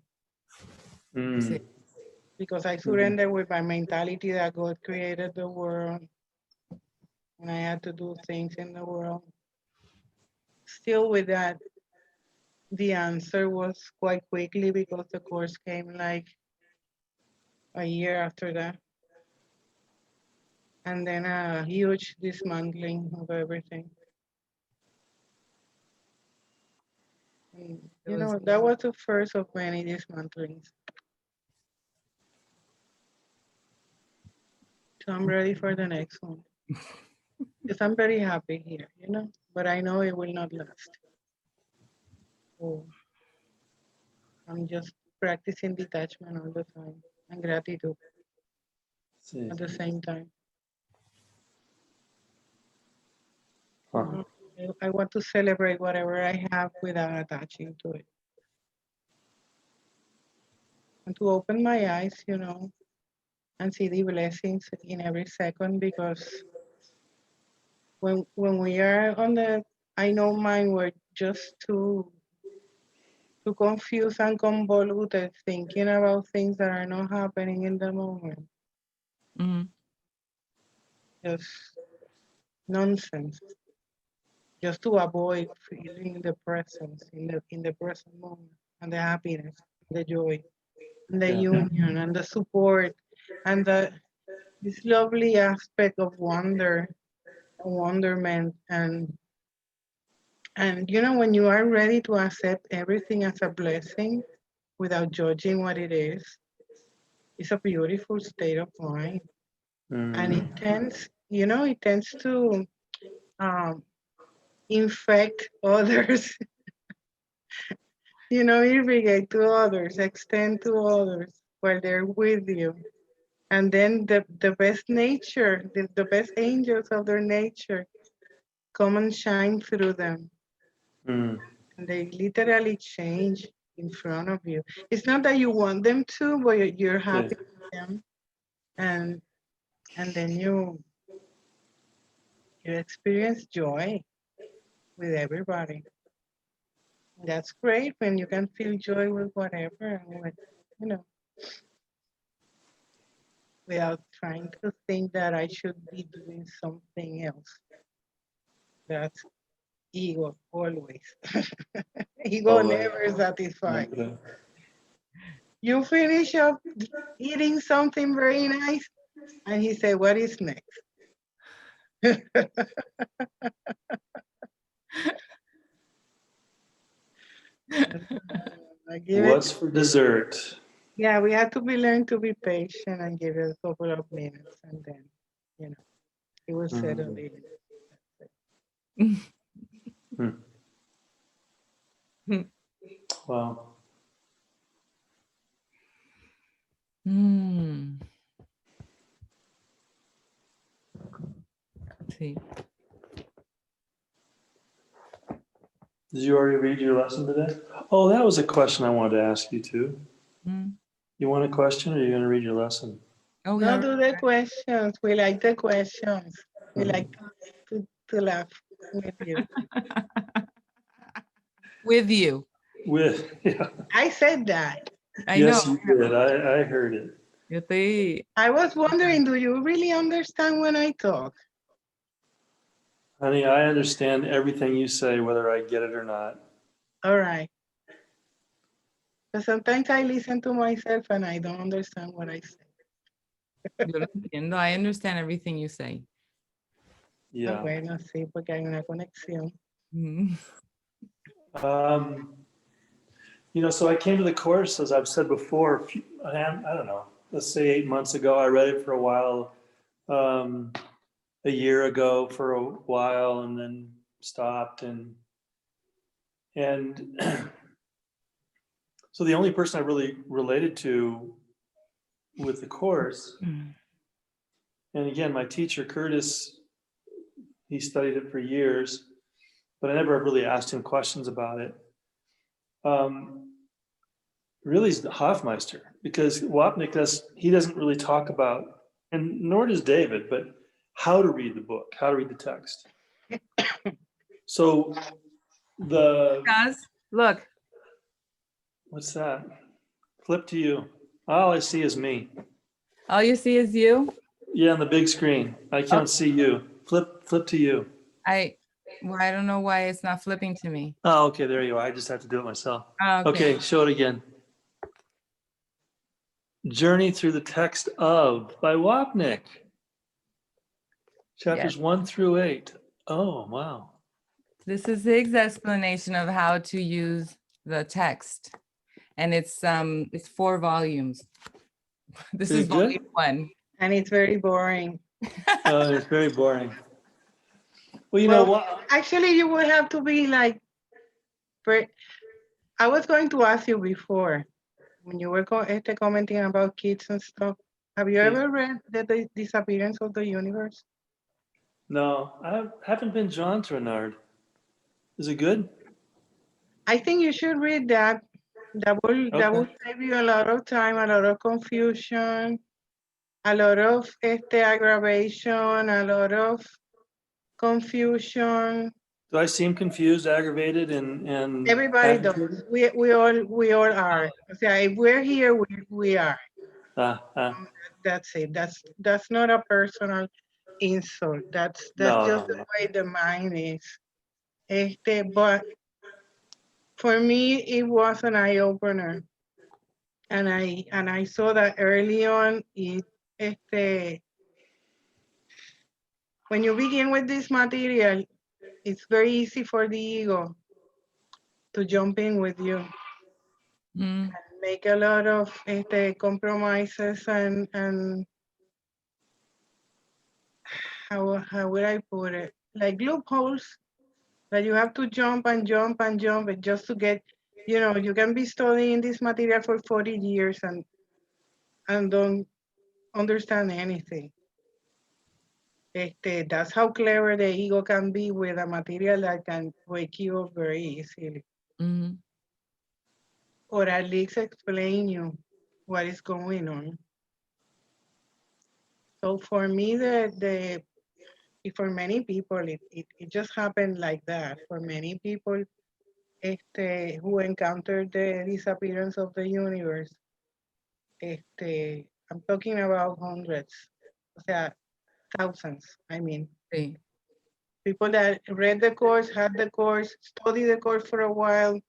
Because I surrendered with my mentality that God created the world and I had to do things in the world. Still with that, the answer was quite quickly, because the course came like a year after that. And then a huge dismantling of everything. And, you know, that was the first of many dismantlings. So I'm ready for the next one. Because I'm very happy here, you know, but I know it will not last. So I'm just practicing detachment all the time and gratitude Sí. at the same time. Huh. I want to celebrate whatever I have without attaching to it. And to open my eyes, you know, and see the blessings in every second, because when we are on the I know mind, we're just too confused and convoluted, thinking about things that are not happening in the moment. Mhm. Just nonsense. Just to avoid feeling the presence in the present moment, and the happiness, the joy, and the Yeah. union, and the support, and this lovely aspect of wonderment, and you know, when you are ready to accept everything as a blessing without judging what it is, it's a beautiful state of mind. And Mhm. it tends to infect others, irrigate to others, extend to others while they're with you. And then the best nature, the best angels of their nature come and shine through them. Mm. And they literally change in front of you. It's not that you want them to, but you're happy with them. And then you experience joy with everybody. That's great when you can feel joy with whatever, and you know, without trying to think that I should be doing something else. That's ego always. Ego Always. never satisfied. Never. You finish up eating something very nice, and he said, "What is next?" I give it. What's for dessert? Yeah, we have to learn to be patient and give it a couple of minutes, and then, it will settle Mm. in. Wow. Mm. Sí. Did you already read your lesson today? Oh, that was a question I wanted to ask you too. Mm. You want a question, or are you going to read your lesson? Oh, No, yeah. do the questions. We like the questions. We Mhm. like to laugh with you. With you. Yeah. I said that. I know. Yes, you did. I heard it. Yo estoy. I was wondering, do you really understand when I talk? Honey, I understand everything you say, whether I get it or not. All right. But sometimes I listen to myself and I don't understand what I say. Yo lo entiendo. I understand everything you say. Yeah. Bueno, sí, porque hay una conexión. Mm. So I came to the course, as I've said before, I don't know, let's say 8 months ago. I read it for a while, a year ago for a while, and then stopped. And so the only person I really related to with the course, and again, my teacher, Curtis, he studied it for years, but I never really asked him questions about it. Really is the Hofmeister, because Wapnick he doesn't really talk about, and nor does David, but how to read the book, how to read the text. So Guys, look. what's that? Flip to you. All I see is me. All you see is you? Yeah, on the big screen. I can't see you. Flip to you. I don't know why it's not flipping to me. Oh, okay, there you are. I just have to do it myself. Oh, Okay, show it again. Journey through the text of by Wapnick. Chapters 1 through 8. Oh, wow. This is Zig's explanation of how to use the text. And it's 4 volumes. This is volume 1. And it's very boring. It's very boring. Well, you know Well, what? actually, you would have to be like, I was going to ask you before, when you were commenting about kids and stuff, have you Yeah. ever read The Disappearance of the Universe? No, I haven't been drawn to Renard. Is it good? I think you should read that. That will save you a lot of time, a lot of confusion, a lot of aggravation, a lot of confusion. Do I seem confused, aggravated, and Everybody does. agitated? We all are. If we're here, we are. That's it. That's not a personal insult. That's just the way the mind is. But for me, it was an eye opener, and I saw that early on. When you begin with this material, it's very easy for the ego to jump in with you and make a lot of compromises and how would I put it? Like loopholes that you have to jump and jump and jump just to get, you can be studying this material for 40 years and don't understand anything. That's how clever the ego can be with a material that can wake you up very easily. Or at least explain you what is going on. So for me, for many people, it just happened like that. For many people who encountered the disappearance of the universe, I'm talking about hundreds, o sea, thousands, I mean. Sí. People that read the course, had the course, studied the course for a while,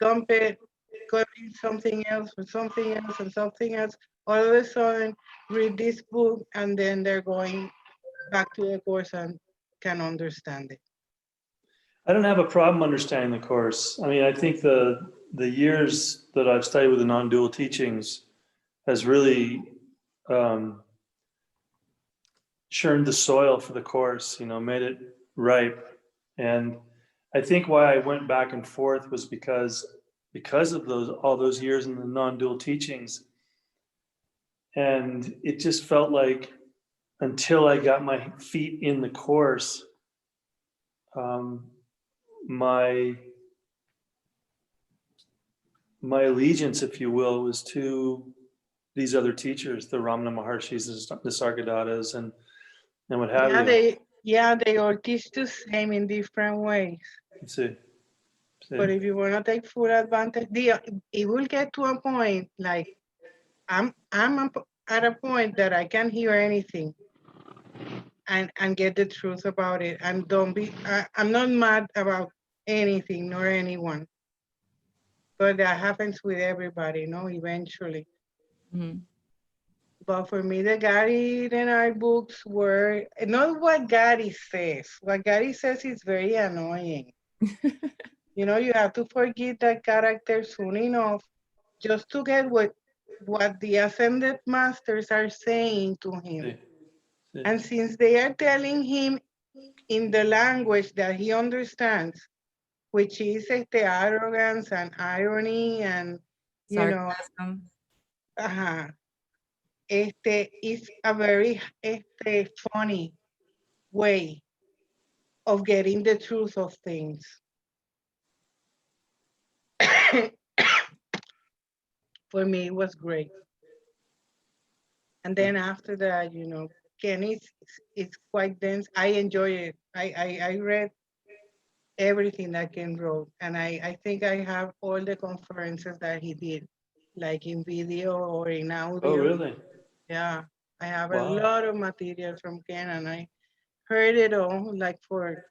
dump it, go read something else and something else and something else. All of a sudden, read this book, and then they're going back to the course and can understand it. I don't have a problem understanding the course. I mean, I think the years that I've studied with the non-dual teachings has really churned the soil for the course, made it ripe. And I think why I went back and forth was because of all those years in the non-dual teachings. And it just felt like until I got my feet in the course, my allegiance, if you will, was to these other teachers, the Ramana Maharshis, the Sargadatas, and what have you. They all teach the same in different ways. See. But if you want to take full advantage, it will get to a point like I'm at a point that I can't hear anything and get the truth about it. And I'm not mad about anything nor anyone. But that happens with everybody, eventually. But for me, the Gary and I books were not what Gary says. What Gary says is very annoying. You have to forget that character soon enough just to get what the ascended masters are saying to him. And since they are telling him in the language that he understands, which is arrogance and irony and, Sarcasm. It's a very funny way of getting the truth of things. For me, it was great. And then after that, Ken it's quite dense. I enjoy it. I read everything that Ken wrote, and I think I have all the conferences that he did, like in video or in audio. Oh, really? Yeah, I have a lot of material from Ken, and I heard it all like for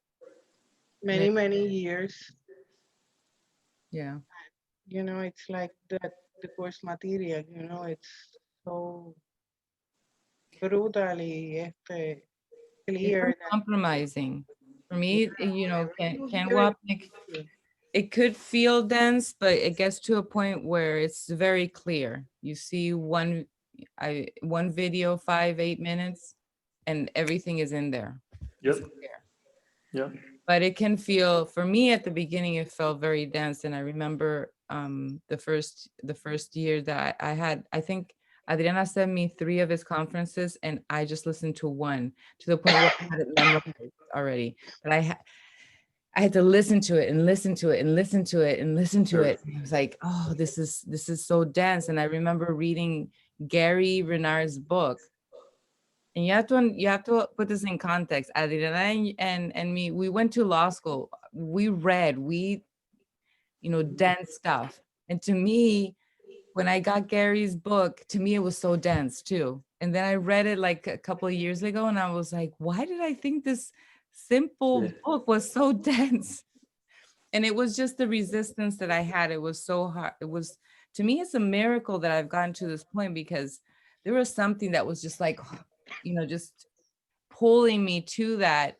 many years. Yeah. It's like the course material, it's so brutally clear. It's compromising. For me, Ken Wapnick, it could feel dense, but it gets to a point where it's very clear. You see one one video, 5-8 minutes, and everything is in there. Yep. Yep. But it can feel, for me at the beginning, it felt very dense. And I remember the first year that I had, I think Adriana sent me 3 of his conferences, and I just listened to one, to the point where I had it memorized already. But I had to listen to it and listen to it and listen to it and listen to it. And it was like, oh, this is so dense. And I remember reading Gary Renard's book. And you have to put this in context. Adriana and me, we went to law school. We read, dense stuff. And to me, when I got Gary's book, to me, it was so dense too. And then I read it like a couple of years ago, and I was like, why did I think this simple book was so dense? And it was just the resistance that I had. It was so hard. It was, to me, it's a miracle that I've gotten to this point, because there was something that was just like, just pulling me to that,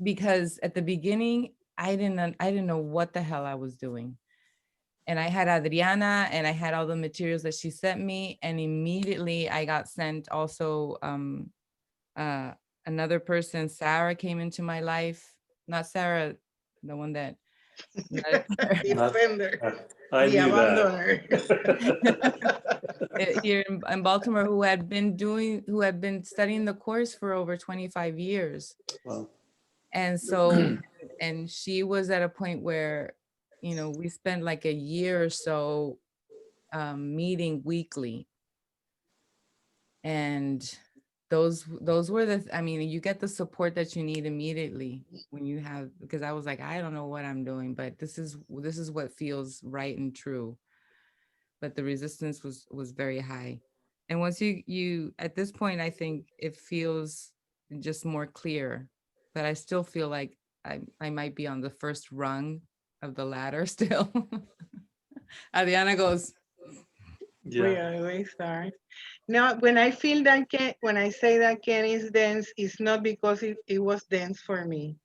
because at the beginning, I didn't know what the hell I was doing. And I had Adriana, and I had all the materials that she sent me. And immediately I got sent also another person, Sarah, came into my life. Not Sarah, the one that. I knew that. Here in Baltimore, who had been studying the course for over 25 years. Wow. And so, and she was at a point where, we spent like a year or so meeting weekly. And those were you get the support that you need immediately when you have, because I was like, I don't know what I'm doing, but this is what feels right and true. But the resistance was very high. And once you at this point, I think it feels just more clear, but I still feel like I might be on the first rung of the ladder still. Adriana goes, yeah. We always are. No, when I feel that when I say that Ken is dense, it's not because it was dense for me.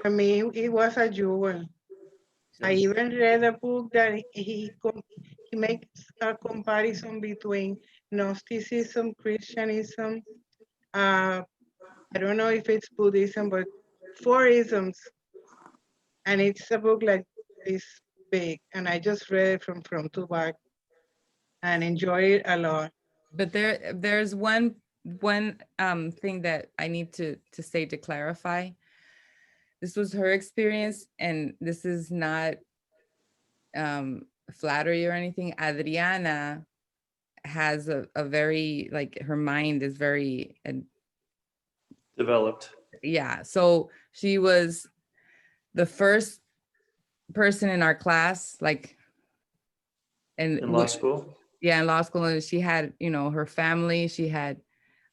For me, it was a jewel. I even read a book that he makes a comparison between Gnosticism, Christianism, I don't know if it's Buddhism, but 4 isms. And it's a book like this big. And I just read it from front to back and enjoy it a lot. But there's one thing that I need to say to clarify. This was her experience, and this is not flattery or anything. Adriana has a very, like, her mind is very developed. Yeah, so she was the first person in our class, like, in law school. Yeah, in law school, and she had, her family, she had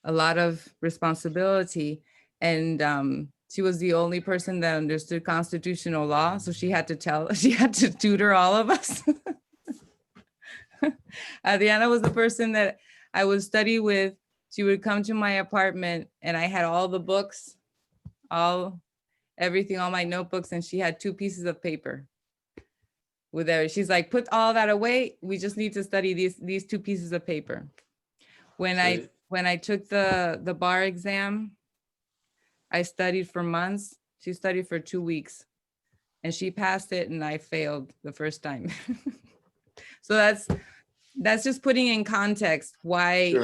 a lot of responsibility, and she was the only person that understood constitutional law, so she had to tutor all of us. Adriana was the person that I would study with. She would come to my apartment, and I had all the books, everything, all my notebooks, and she had 2 pieces of paper. With her, she's like, put all that away. We just need to study these 2 pieces of paper. When I took the bar exam, I studied for months. She studied for 2 weeks, and she passed it, and I failed the first time. So that's just putting in context why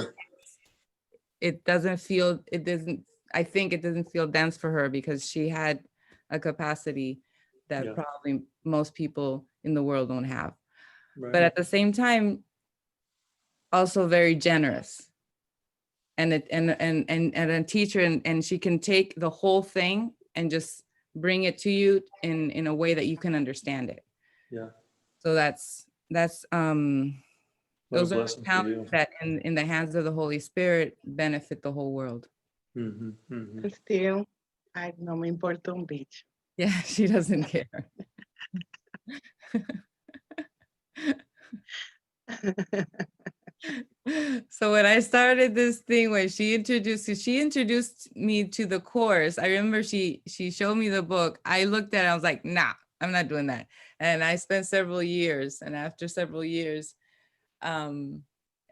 I think it doesn't feel dense for her, because she had a capacity that probably most people in the world don't have. Right. But at the same time, also very generous, and a teacher, and she can take the whole thing and just bring it to you in a way that you can understand it. Yeah. So that's those are talents that in the hands of the Holy Spirit benefit the whole world. Mm-hmm, mm-hmm. Still, I no me importa un bicho. Yeah, she doesn't care. So when I started this thing, when she introduced me to the course, I remember she showed me the book. I looked at it, I was like, nah, I'm not doing that. And I spent several years, and after several years,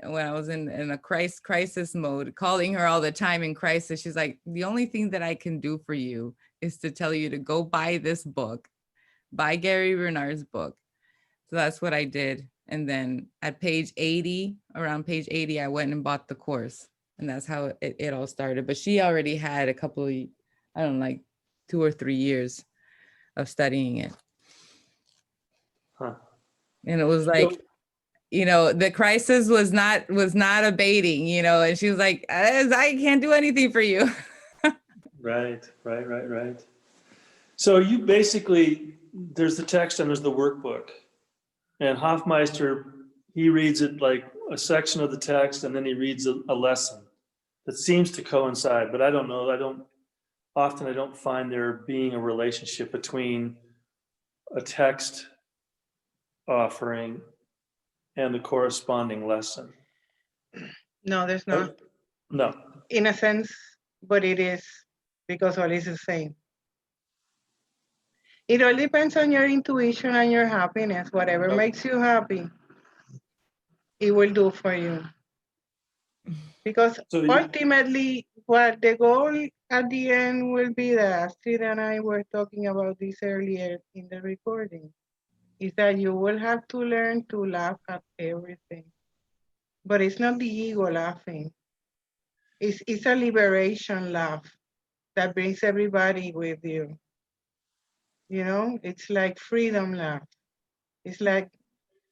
when I was in a crisis mode, calling her all the time in crisis. She's like, the only thing that I can do for you is to tell you to go buy this book, buy Gary Renard's book. So that's what I did. And then at page 80, around page 80, I went and bought the course. And that's how it all started. But she already had a couple of, I don't know, like 2 or 3 years of studying it. Huh. And it was like, you know, the crisis was not abating, you know, and she was like, I can't do anything for you. Right. So you basically, there's the text and there's the workbook. And Hofmeister, he reads it like a section of the text and then he reads a lesson that seems to coincide, but I don't know. I don't find there being a relationship between a text offering and the corresponding lesson. No, there's not. No. In a sense, but it is, because all is the same. It all depends on your intuition and your happiness. Whatever makes you happy, it will do for you. Because ultimately, what the goal at the end will be, that Astrid and I were talking about this earlier in the recording, is that you will have to learn to laugh at everything. But it's not the ego laughing. It's a liberation laugh that brings everybody with you. You know, it's like freedom laugh. It's like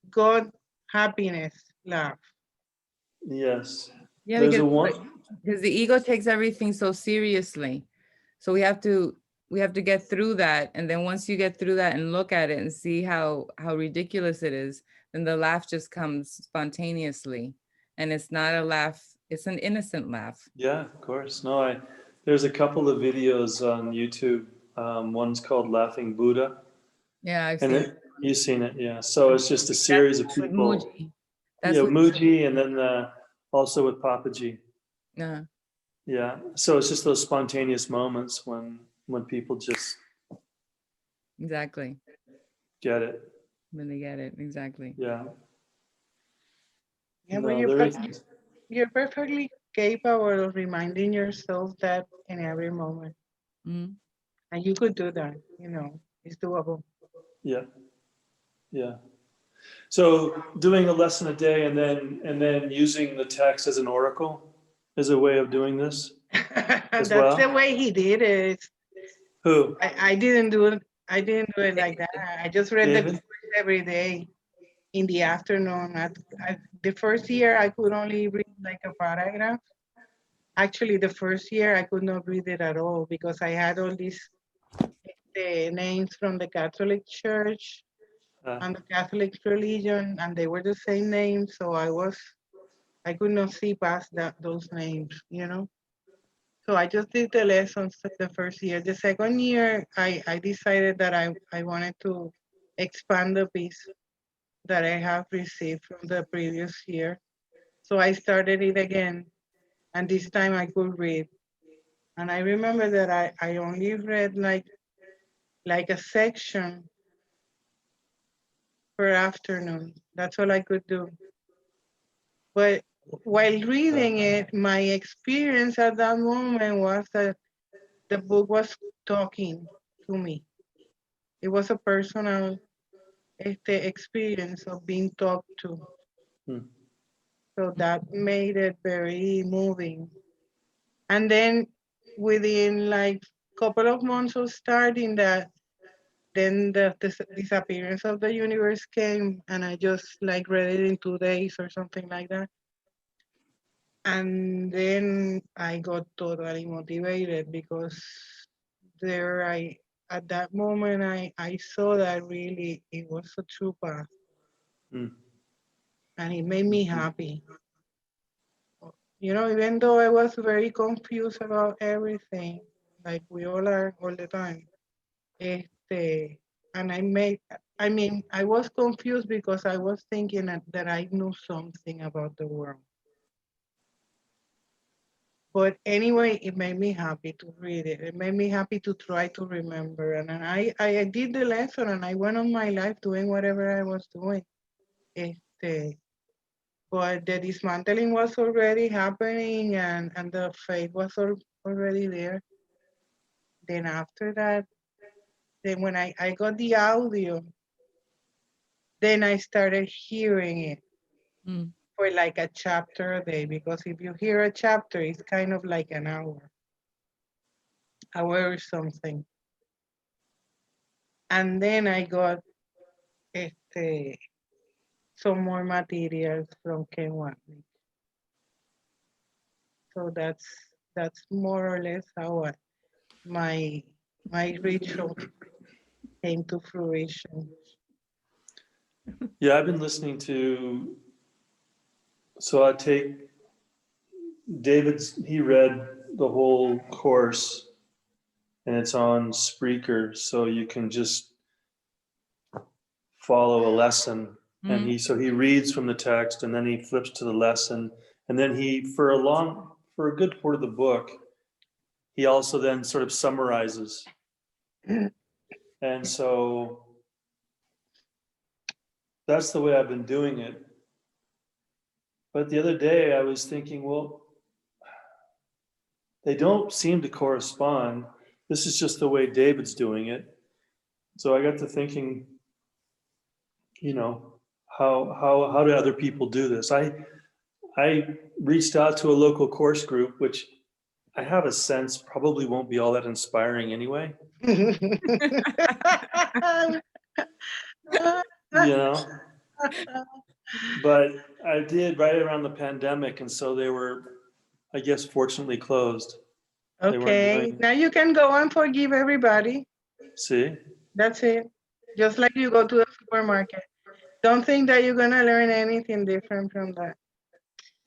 God happiness laugh. Yes. Yeah, There's because the ego takes everything so seriously. So we have to get through that. And then once you get through that and look at it and see how ridiculous it is, then the laugh just comes spontaneously. And it's not a laugh, it's an innocent laugh. Yeah, of course. No, there's a couple of videos on YouTube. One's called Laughing Buddha. Yeah, I've seen it. You've seen it, yeah. So it's just a series of people. Muji. Muji, and then also with Papaji. Yeah. Yeah. So it's just those spontaneous moments when people just exactly get it. When they get it, exactly. Yeah. Yeah, but you're perfectly capable of reminding yourself that in every moment. Mm-hmm. And you could do that, you know, it's doable. Yeah. Yeah. So doing a lesson a day and then using the text as an oracle is a way of doing this. That's the way he did it. Who? I didn't do it. I didn't do it like that. I just read the course every day in the afternoon. The first year I could only read like a paragraph. Actually, the first year I could not read it at all because I had all these names from the Catholic Church and the Catholic religion, and they were the same names. So I could not see past those names, you know. So I just did the lessons the first year. The second year, I decided that I wanted to expand the piece that I have received from the previous year. So I started it again, and this time I could read. And I remember that I only read like a section per afternoon. That's all I could do. But while reading it, my experience at that moment was that the book was talking to me. It was a personal experience of being talked to. So that made it very moving. And then within like a couple of months of starting that, then the disappearance of the universe came, and I just like read it in 2 days or something like that. And then I got totally motivated because at that moment I saw that really it was a true path. And it made me happy. You know, even though I was very confused about everything, like we all are all the time. And I was confused because I was thinking that I knew something about the world. But anyway, it made me happy to read it. It made me happy to try to remember. And I did the lesson and I went on my life doing whatever I was doing. but the dismantling was already happening and the faith was already there. Then after that, then when I got the audio, then I started hearing it Mm. for like a chapter a day, because if you hear a chapter, it's kind of like an hour or something. And then I got some more materials from Ken Watney. So that's more or less how my ritual came to fruition. Yeah, I've been listening to, so I take he read the whole course and it's on Spreaker, so you can just follow a lesson. And he reads from the text and then he flips to the lesson. And then for a good part of the book, he also then sort of summarizes. And so that's the way I've been doing it. But the other day I was thinking, well, they don't seem to correspond. This is just the way David's doing it. So I got to thinking, how do other people do this? I reached out to a local course group, which I have a sense probably won't be all that inspiring anyway. But I did right around the pandemic, and so they were, I guess, fortunately closed. Okay, now you can go and forgive everybody. See? That's it. Just like you go to the supermarket. Don't think that you're gonna learn anything different from that.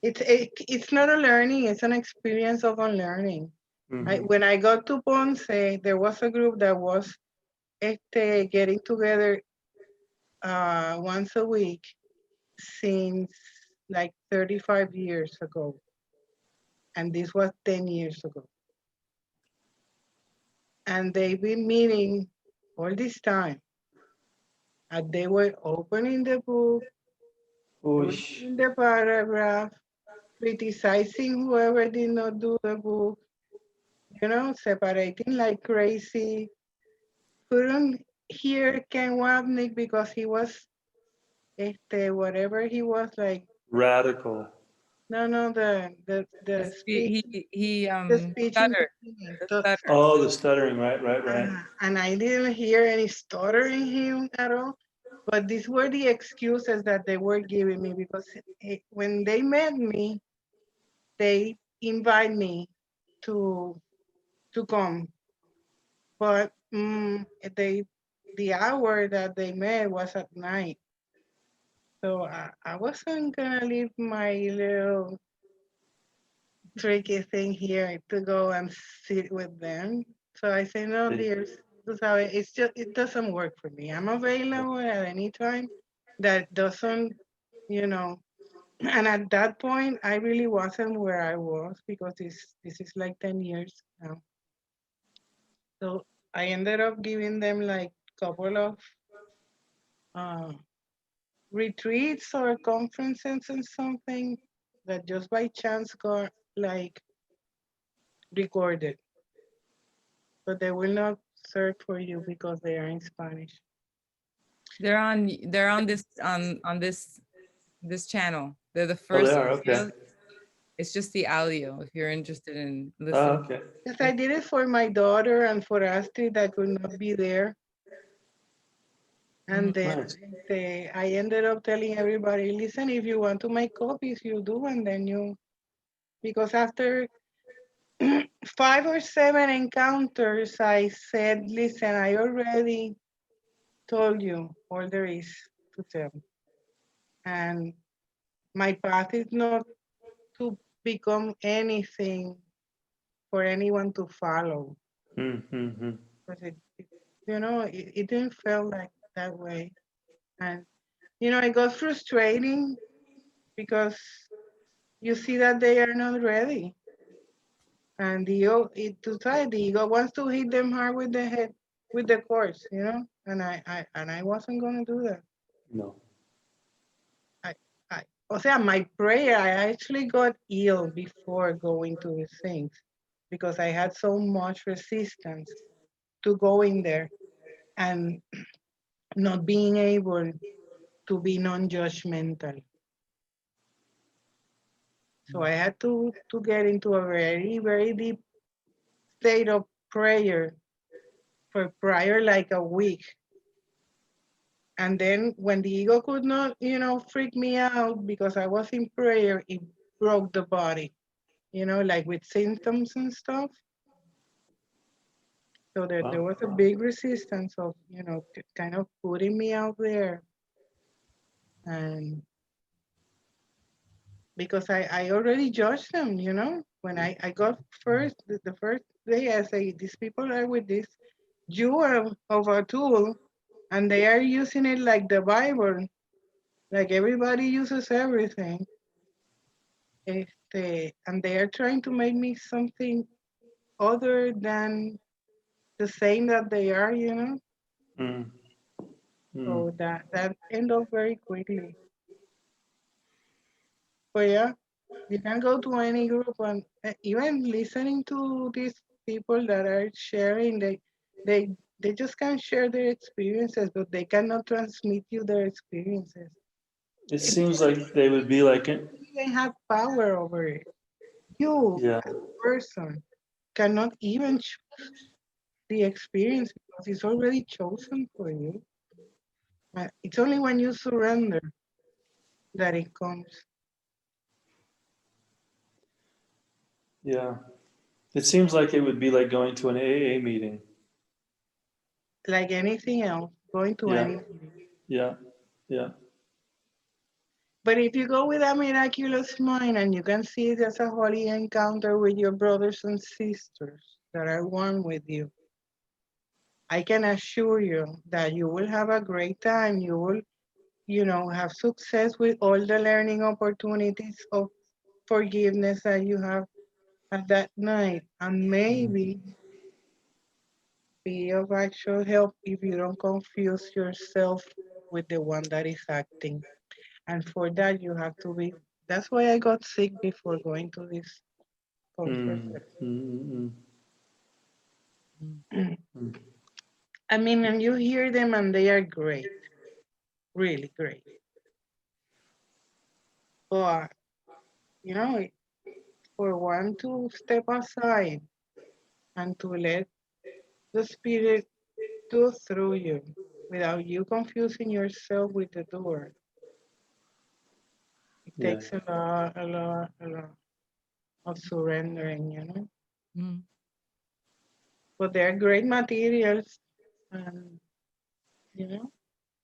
It's not a learning, it's an experience of unlearning. Mhm. When I got to Ponce, there was a group that was getting together once a week since like 35 years ago. And this was 10 years ago. And they've been meeting all this time. And they were opening the book, reading the paragraph, criticizing whoever did not do the book, separating like crazy. Couldn't hear Ken Wapnick because he was, whatever he was, like Radical. No, the speech. He The speech in the stuttered. beginning. The stutter. Oh, the stuttering, right. And I didn't hear any stutter in him at all. But these were the excuses that they were giving me, because when they met me, they invite me to come. But the hour that they met was at night. So I wasn't gonna leave my little tricky thing here to go and sit with them. So I say, no, dear, it doesn't work for me. I'm available at any time. That doesn't, and at that point, I really wasn't where I was, because this is like 10 years now. So I ended up giving them like a couple of retreats or conferences and something that just by chance got like recorded. But they will not search for you because they are in Spanish. They're on this channel. They're the first. Oh, they are, okay. It's just the audio if you're interested in listening. Oh, okay. Yes, I did it for my daughter and for Astrid that could not be there. And then I ended up telling everybody, listen, if you want to make copies, you do, and then because after 5 or 7 encounters, I said, listen, I already told you all there is to tell. And my path is not to become anything for anyone to follow. Mm-hmm. Because it didn't feel like that way. And, it got frustrating because you see that they are not ready. And the ego wants to hit them hard with the head, with the course, and I wasn't going to do that. No. o sea, my prayer, I actually got ill before going to these things because I had so much resistance to go in there and not being able to be non-judgmental. So I had to get into a very, very deep state of prayer for prior like a week. And then when the ego could not, freak me out because I was in prayer, it broke the body, like with symptoms and stuff. So there was a big resistance of, kind of putting me out there. And because I already judged them, when I got the first day, I say, these people are with this jewel of a tool and they are using it like the Bible, like everybody uses everything. And they are trying to make me something other than the same that they are, So that ended up very quickly. But yeah, you can go to any group and even listening to these people that are sharing, they just can't share their experiences, but they cannot transmit you their experiences. It seems like they would be like it. They have power over it. You, Yeah. as a person, cannot even choose the experience because it's already chosen for you. It's only when you surrender that it comes. Yeah. It seems like it would be like going to an AA meeting. Like anything else, going to Yeah. anything. Yeah. Yeah. But if you go with a miraculous mind and you can see it as a holy encounter with your brothers and sisters that are one with you, I can assure you that you will have a great time. You will, have success with all the learning opportunities of forgiveness that you have at that night. And maybe be of actual help if you don't confuse yourself with the one that is acting. And for that, you have to be. That's why I got sick before going to this conference. I mean, and you hear them and they are great, really great. But, for one to step aside and to let the spirit go through you without you confusing yourself with the door, it takes a lot of surrendering. Mm. But they're great materials, and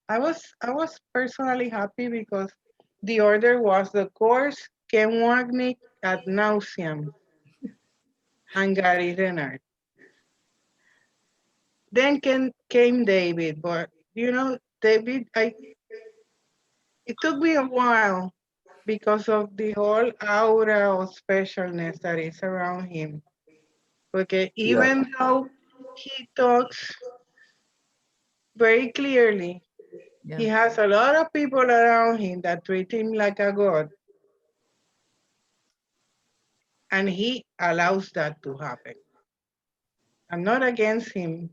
I was personally happy because the order was the course Ken Wagnick ad nauseam and Gary Renard. Then came David, but David, it took me a while because of the whole aura of specialness that is around him. Okay, even though he talks very clearly, Yeah. he has a lot of people around him that treat him like a god. And he allows that to happen. I'm not against him,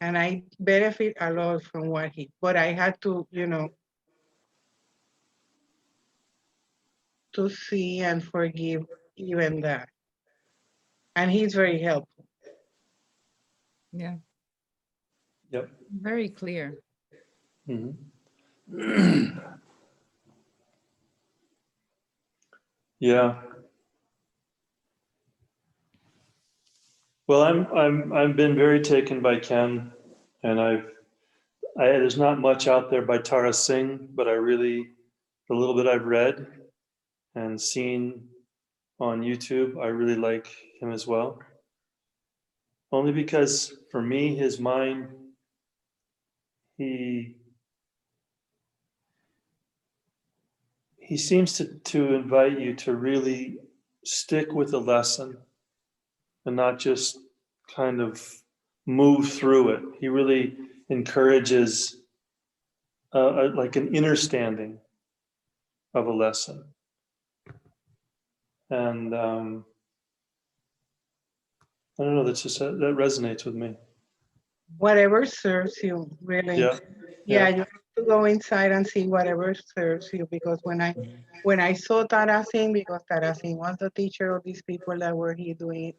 and I benefit a lot from but I had to, to see and forgive even that. And he's very helpful. Yeah. Yep. Very clear. Yeah. Well, I've been very taken by Ken, and there's not much out there by Tara Singh, but the little bit I've read and seen on YouTube, I really like him as well. Only because for me, his mind, he seems to invite you to really stick with the lesson and not just kind of move through it. He really encourages like an inner standing. of a lesson. And I don't know, that's just, that resonates with me. Whatever serves you, really. Yeah. Yeah, you have to go inside and see whatever serves you, because when I saw Tarasin, because Tarasin was the teacher of these people that were here doing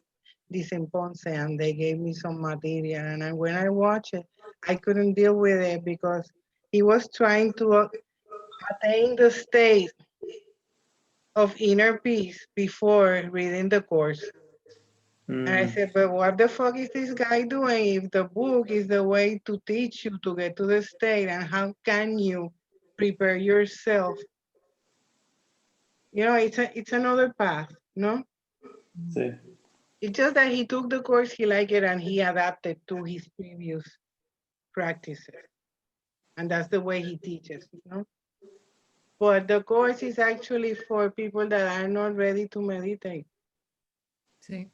this in Ponce, and they gave me some material, and when I watched it, I couldn't deal with it because he was trying to attain the state of inner peace before reading the course. And I said, but what the fuck is this guy doing if the book is the way to teach you to get to the state? And how can you prepare yourself? You know, it's another path, no? See. It's just that he took the course, he liked it, and he adapted to his previous practices. And that's the way he teaches, you know? But the course is actually for people that are not ready to meditate. Sí.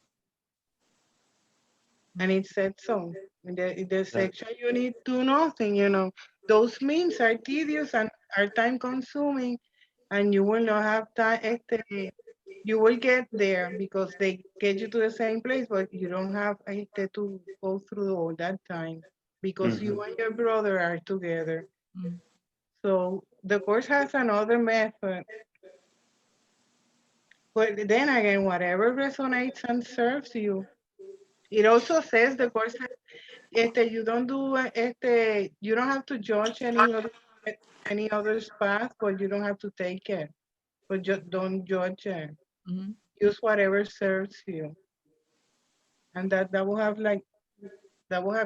And it said so. In the section, you need to nothing, you know. Those means are tedious and are time consuming, and you will not have time. You will get there because they get you to the same place, but you don't have to go through all that time because you and your brother are together. So the course has another method. But then again, whatever resonates and serves you. It also says the course you don't do you don't have to judge any other's path, but you don't have to take it. But just don't judge it. Use whatever serves you. And that will have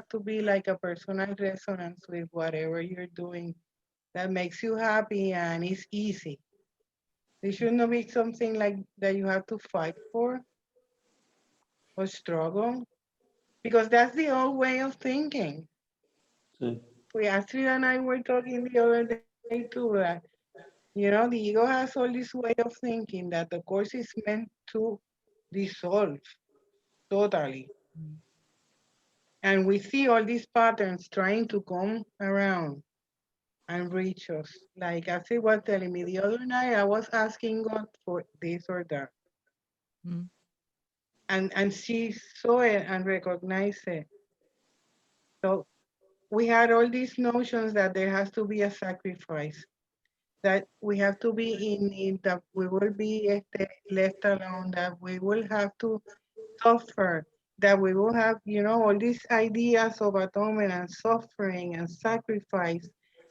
to be like a personal resonance with whatever you're doing that makes you happy and is easy. It should not be something like that you have to fight for or struggle, because that's the old way of thinking. See. Astrid and I were talking the other day too, that, you know, the ego has all this way of thinking that the course is meant to dissolve totally. And we see all these patterns trying to come around and reach us. Like Astrid was telling me the other night, I was asking God for this or that. And she saw it and recognized it. So we had all these notions that there has to be a sacrifice, that we have to be in that we will be left alone, that we will have to suffer, that we will have, you know, all these ideas of atonement and suffering and sacrifice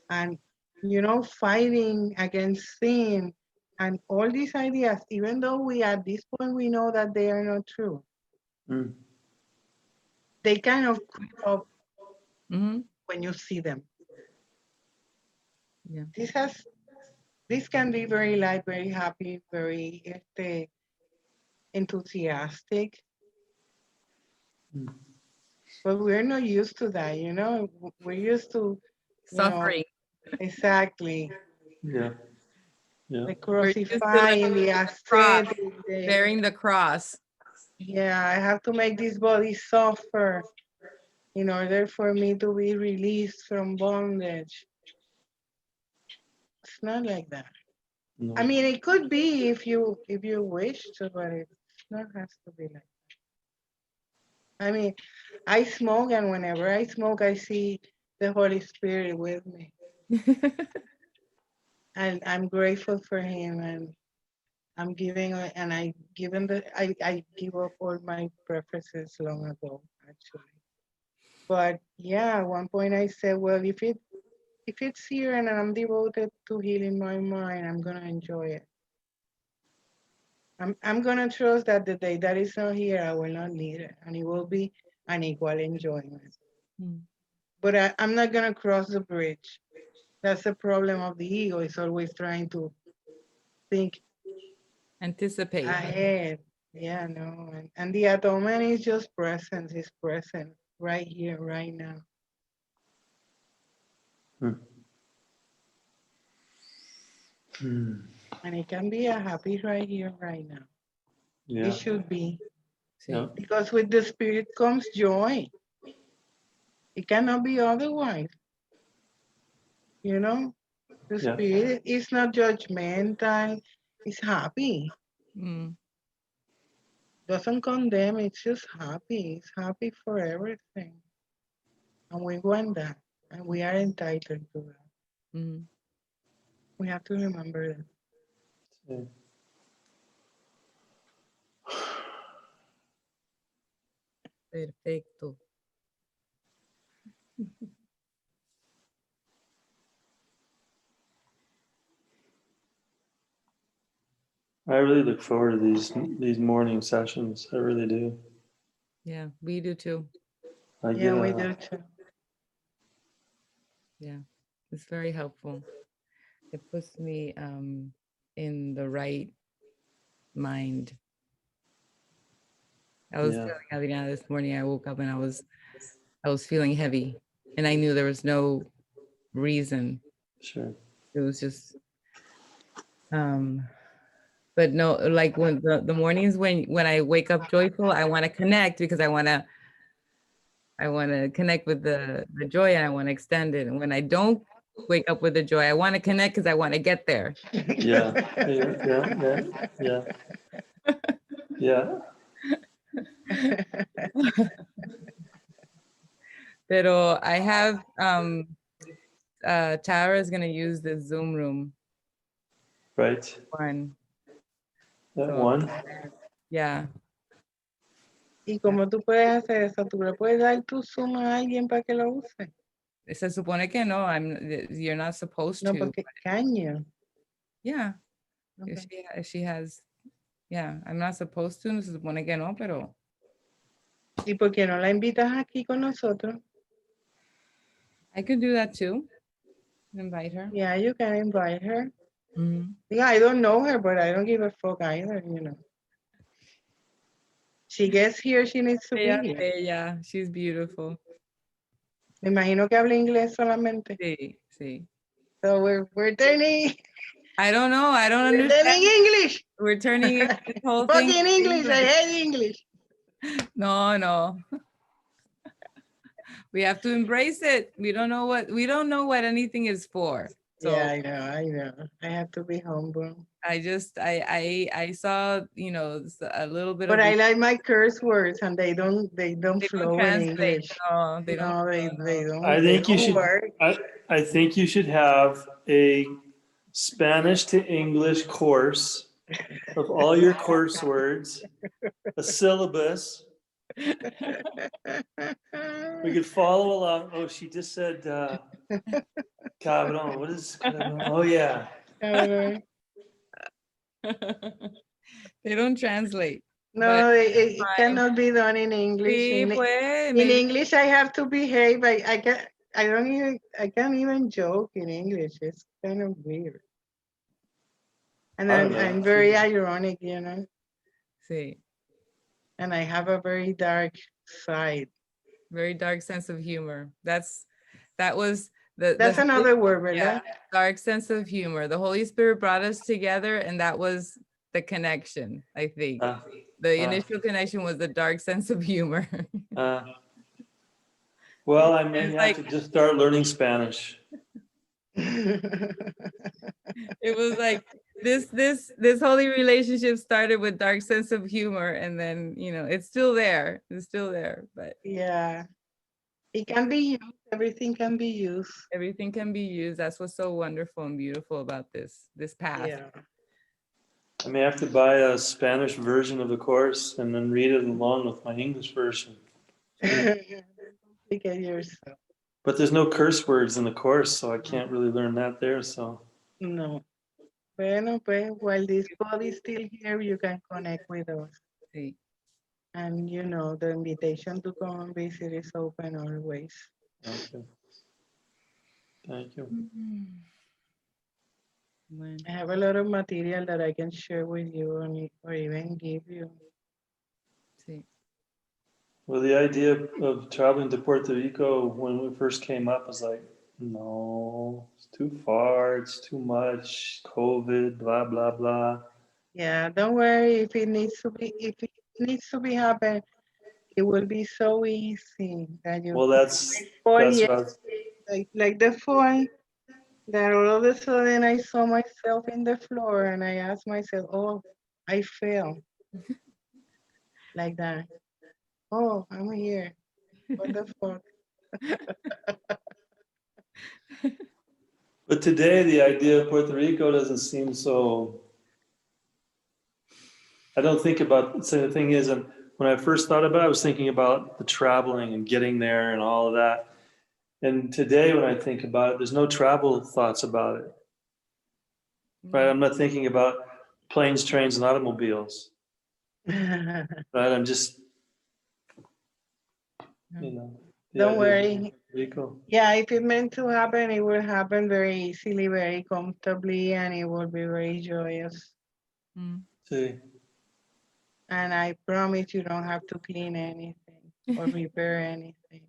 and, you know, fighting against sin and all these ideas, even though we at this point we know that they are not true. They kind of creep up when you see them. Yeah. This can be very light, very happy, very enthusiastic. But we're not used to that, you know? We're used to Suffering. Exactly. Yeah. Yeah. The crucifying, the aesthetic. Bearing the cross. Yeah, I have to make this body suffer in order for me to be released from bondage. It's not like that. No. I mean, it could be if you wish to, but it's not has to be like that. I mean, I smoke, and whenever I smoke, I see the Holy Spirit with me. And I'm grateful for him, and I'm giving, and I give up all my preferences long ago, actually. But yeah, at one point I said, well, if it's here and I'm devoted to healing my mind, I'm gonna enjoy it. I'm gonna trust that the day that is not here, I will not need it, and it will be an equal enjoyment. But I'm not gonna cross the bridge. That's the problem of the ego. It's always trying to think Anticipate. ahead. Yeah, no. And the atonement is just presence. It's present right here, right now. And it can be a happy right here, right now. Yeah. It should be. Yeah. Because with the spirit comes joy. It cannot be otherwise. You know? The Yeah. spirit is not judgmental. It's happy. Mm. Doesn't condemn. It's just happy. It's happy for everything. And we want that. And we are entitled to that. Mm. We have to remember that. Yeah. Perfecto. I really look forward to these morning sessions. I really do. Yeah, we do too. I Yeah, get we do too. Yeah, it's very helpful. It puts me in the right mind. I was telling Adriana this morning, I woke up and I was feeling heavy and I knew there was no reason. Sure. It was just but no, like when the mornings when I wake up joyful, I want to connect because I want to connect with the joy and I want to extend it. And when I don't wake up with the joy, I want to connect because I want to get there. Yeah. Yeah. Pero I have Tara is gonna use the Zoom room. Right. One. That So, one. yeah. ¿Y cómo tú puedes hacer eso? ¿Tú le puedes dar tu Zoom a alguien para que lo use? Se supone que no, you're not supposed No, to. porque caño. Yeah. Okay. If she has, yeah, I'm not supposed to, se supone que no, pero ¿Y por qué no la invitas aquí con nosotros? I could do that too. Invite her. Yeah, you can invite her. Mhm. Yeah, I don't know her, but I don't give a fuck either, you know. She gets here, she needs to be here. Yeah, she's beautiful. Me imagino que habla inglés solamente. Sí, sí. So we're turning, I don't know. I don't we're understand. turning English. We're turning this whole thing. Fucking English, I hate English. No. We have to embrace it. We don't know what anything is for. So Yeah, I know. I have to be humble. I saw, a little bit But of I like my curse words, and they don't flow in translate. English. No, they don't. No, they don't. I think they you don't should. work. I think you should have a Spanish to English course of all your course words, a syllabus. We could follow along. Oh, she just said cabrón. What is cabrón? Oh yeah. They don't translate. No, it cannot be done in English. Sí, In maybe. English, I have to behave. I can't even joke in English. It's kind of weird. And I'm very ironic, you know. Sí. And I have a very dark side. Very dark sense of humor. That's another word, ¿verdad? Yeah, dark sense of humor. The Holy Spirit brought us together, and that was the connection, I think. The initial connection was the dark sense of humor. Well, I may have to just start learning Spanish. It was like this holy relationship started with dark sense of humor, and then it's still there. It's still there, but yeah, it can be used. Everything can be used. Everything can be used. That's what's so wonderful and beautiful about this path. Yeah. I may have to buy a Spanish version of the course and then read it along with my English version. Yourself. But there's no curse words in the course, so I can't really learn that there. So no. Bueno, pues while this body is still here, you can connect with us. Sí. And the invitation to come and visit is open always. okay. Thank you. I have a lot of material that I can share with you or even give you. Sí. Well, the idea of traveling to Puerto Rico when we first came up was like, no, it's too far, it's too much, COVID, blah, blah, blah. Yeah, don't worry. If it needs to be happen, it will be so easy that you. Well, that's like the fall. that all of a sudden I saw myself in the floor and I asked myself, oh, I fell. Like that. Oh, I'm here. What the fuck? But today, the idea of Puerto Rico doesn't seem so. I don't think about. So the thing is, when I first thought about it, I was thinking about the traveling and getting there and all of that. And today, when I think about it, there's no travel thoughts about it. Right? I'm not thinking about planes, trains, and automobiles. Right? I'm just, you know. the Don't idea of worry. Puerto Rico. Yeah, if it meant to happen, it will happen very easily, very comfortably, and it will be very joyous. Sí. And I promise you don't have to clean anything or repair anything.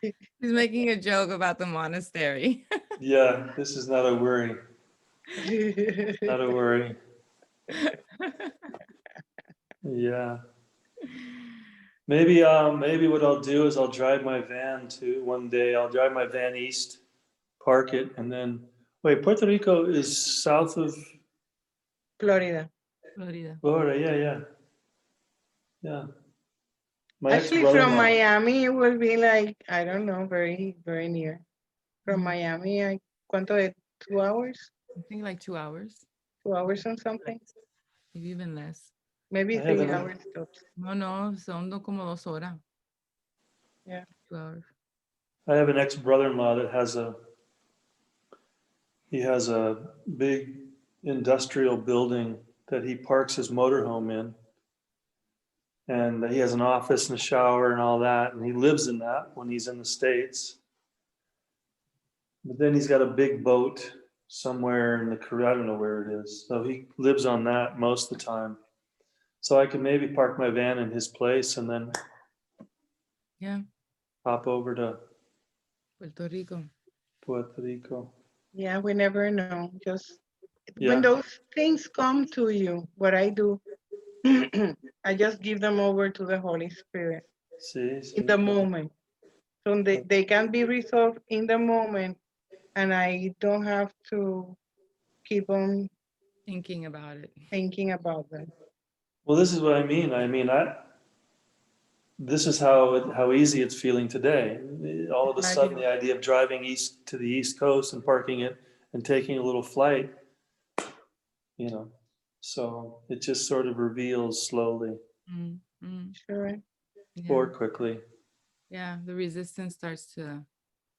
He's making a joke about the monastery. Yeah, this is not a worry. Not a worry. Yeah. Maybe what I'll do is I'll drive my van one day. I'll drive my van east, park it, and then wait. Puerto Rico is south of Florida. Florida. Florida. Yeah. My Actually, from ex-brother-in-law. Miami, it will be like, I don't know, very, very near. From Miami, ¿cuánto de 2 hours? I think like 2 hours. 2 hours and something? Maybe even less. Maybe I 3 haven't- hours tops. No, son como 2 horas. Yeah. 2 hours. I have an ex-brother-in-law that has a big industrial building that he parks his motorhome in. And he has an office and a shower and all that. And he lives in that when he's in the States. But then he's got a big boat somewhere in the Caribbean. I don't know where it is. So he lives on that most of the time. So I could maybe park my van in his place and then hop over to Puerto Rico. Puerto Rico. Yeah, we never know. Just Yeah. when those things come to you, what I do, I just give them over to the Holy Spirit See? in the moment. So they can be resolved in the moment, and I don't have to keep on Thinking about it. thinking about them. Well, this is what I mean. This is how easy it's feeling today. All of a sudden, the idea of driving east to the East Coast and parking it and taking a little flight, so it just sort of reveals slowly Sure. or quickly. Yeah, the resistance starts to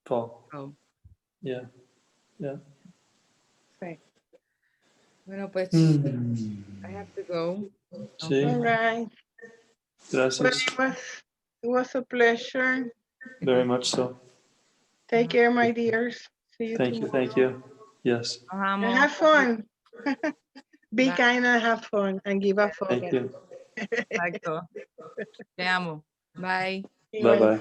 Fall. go. Yeah. Sí. Bueno, pues I have to go. Sí. All right. Gracias. Well, it was a pleasure. Very much so. Take care, my dears. See you Thank you. tomorrow. Thank you. Yes. And have fun. Be Bye. kind and have fun and give a fuck. Thank you. Exacto. Te amo. Bye. Bye-bye.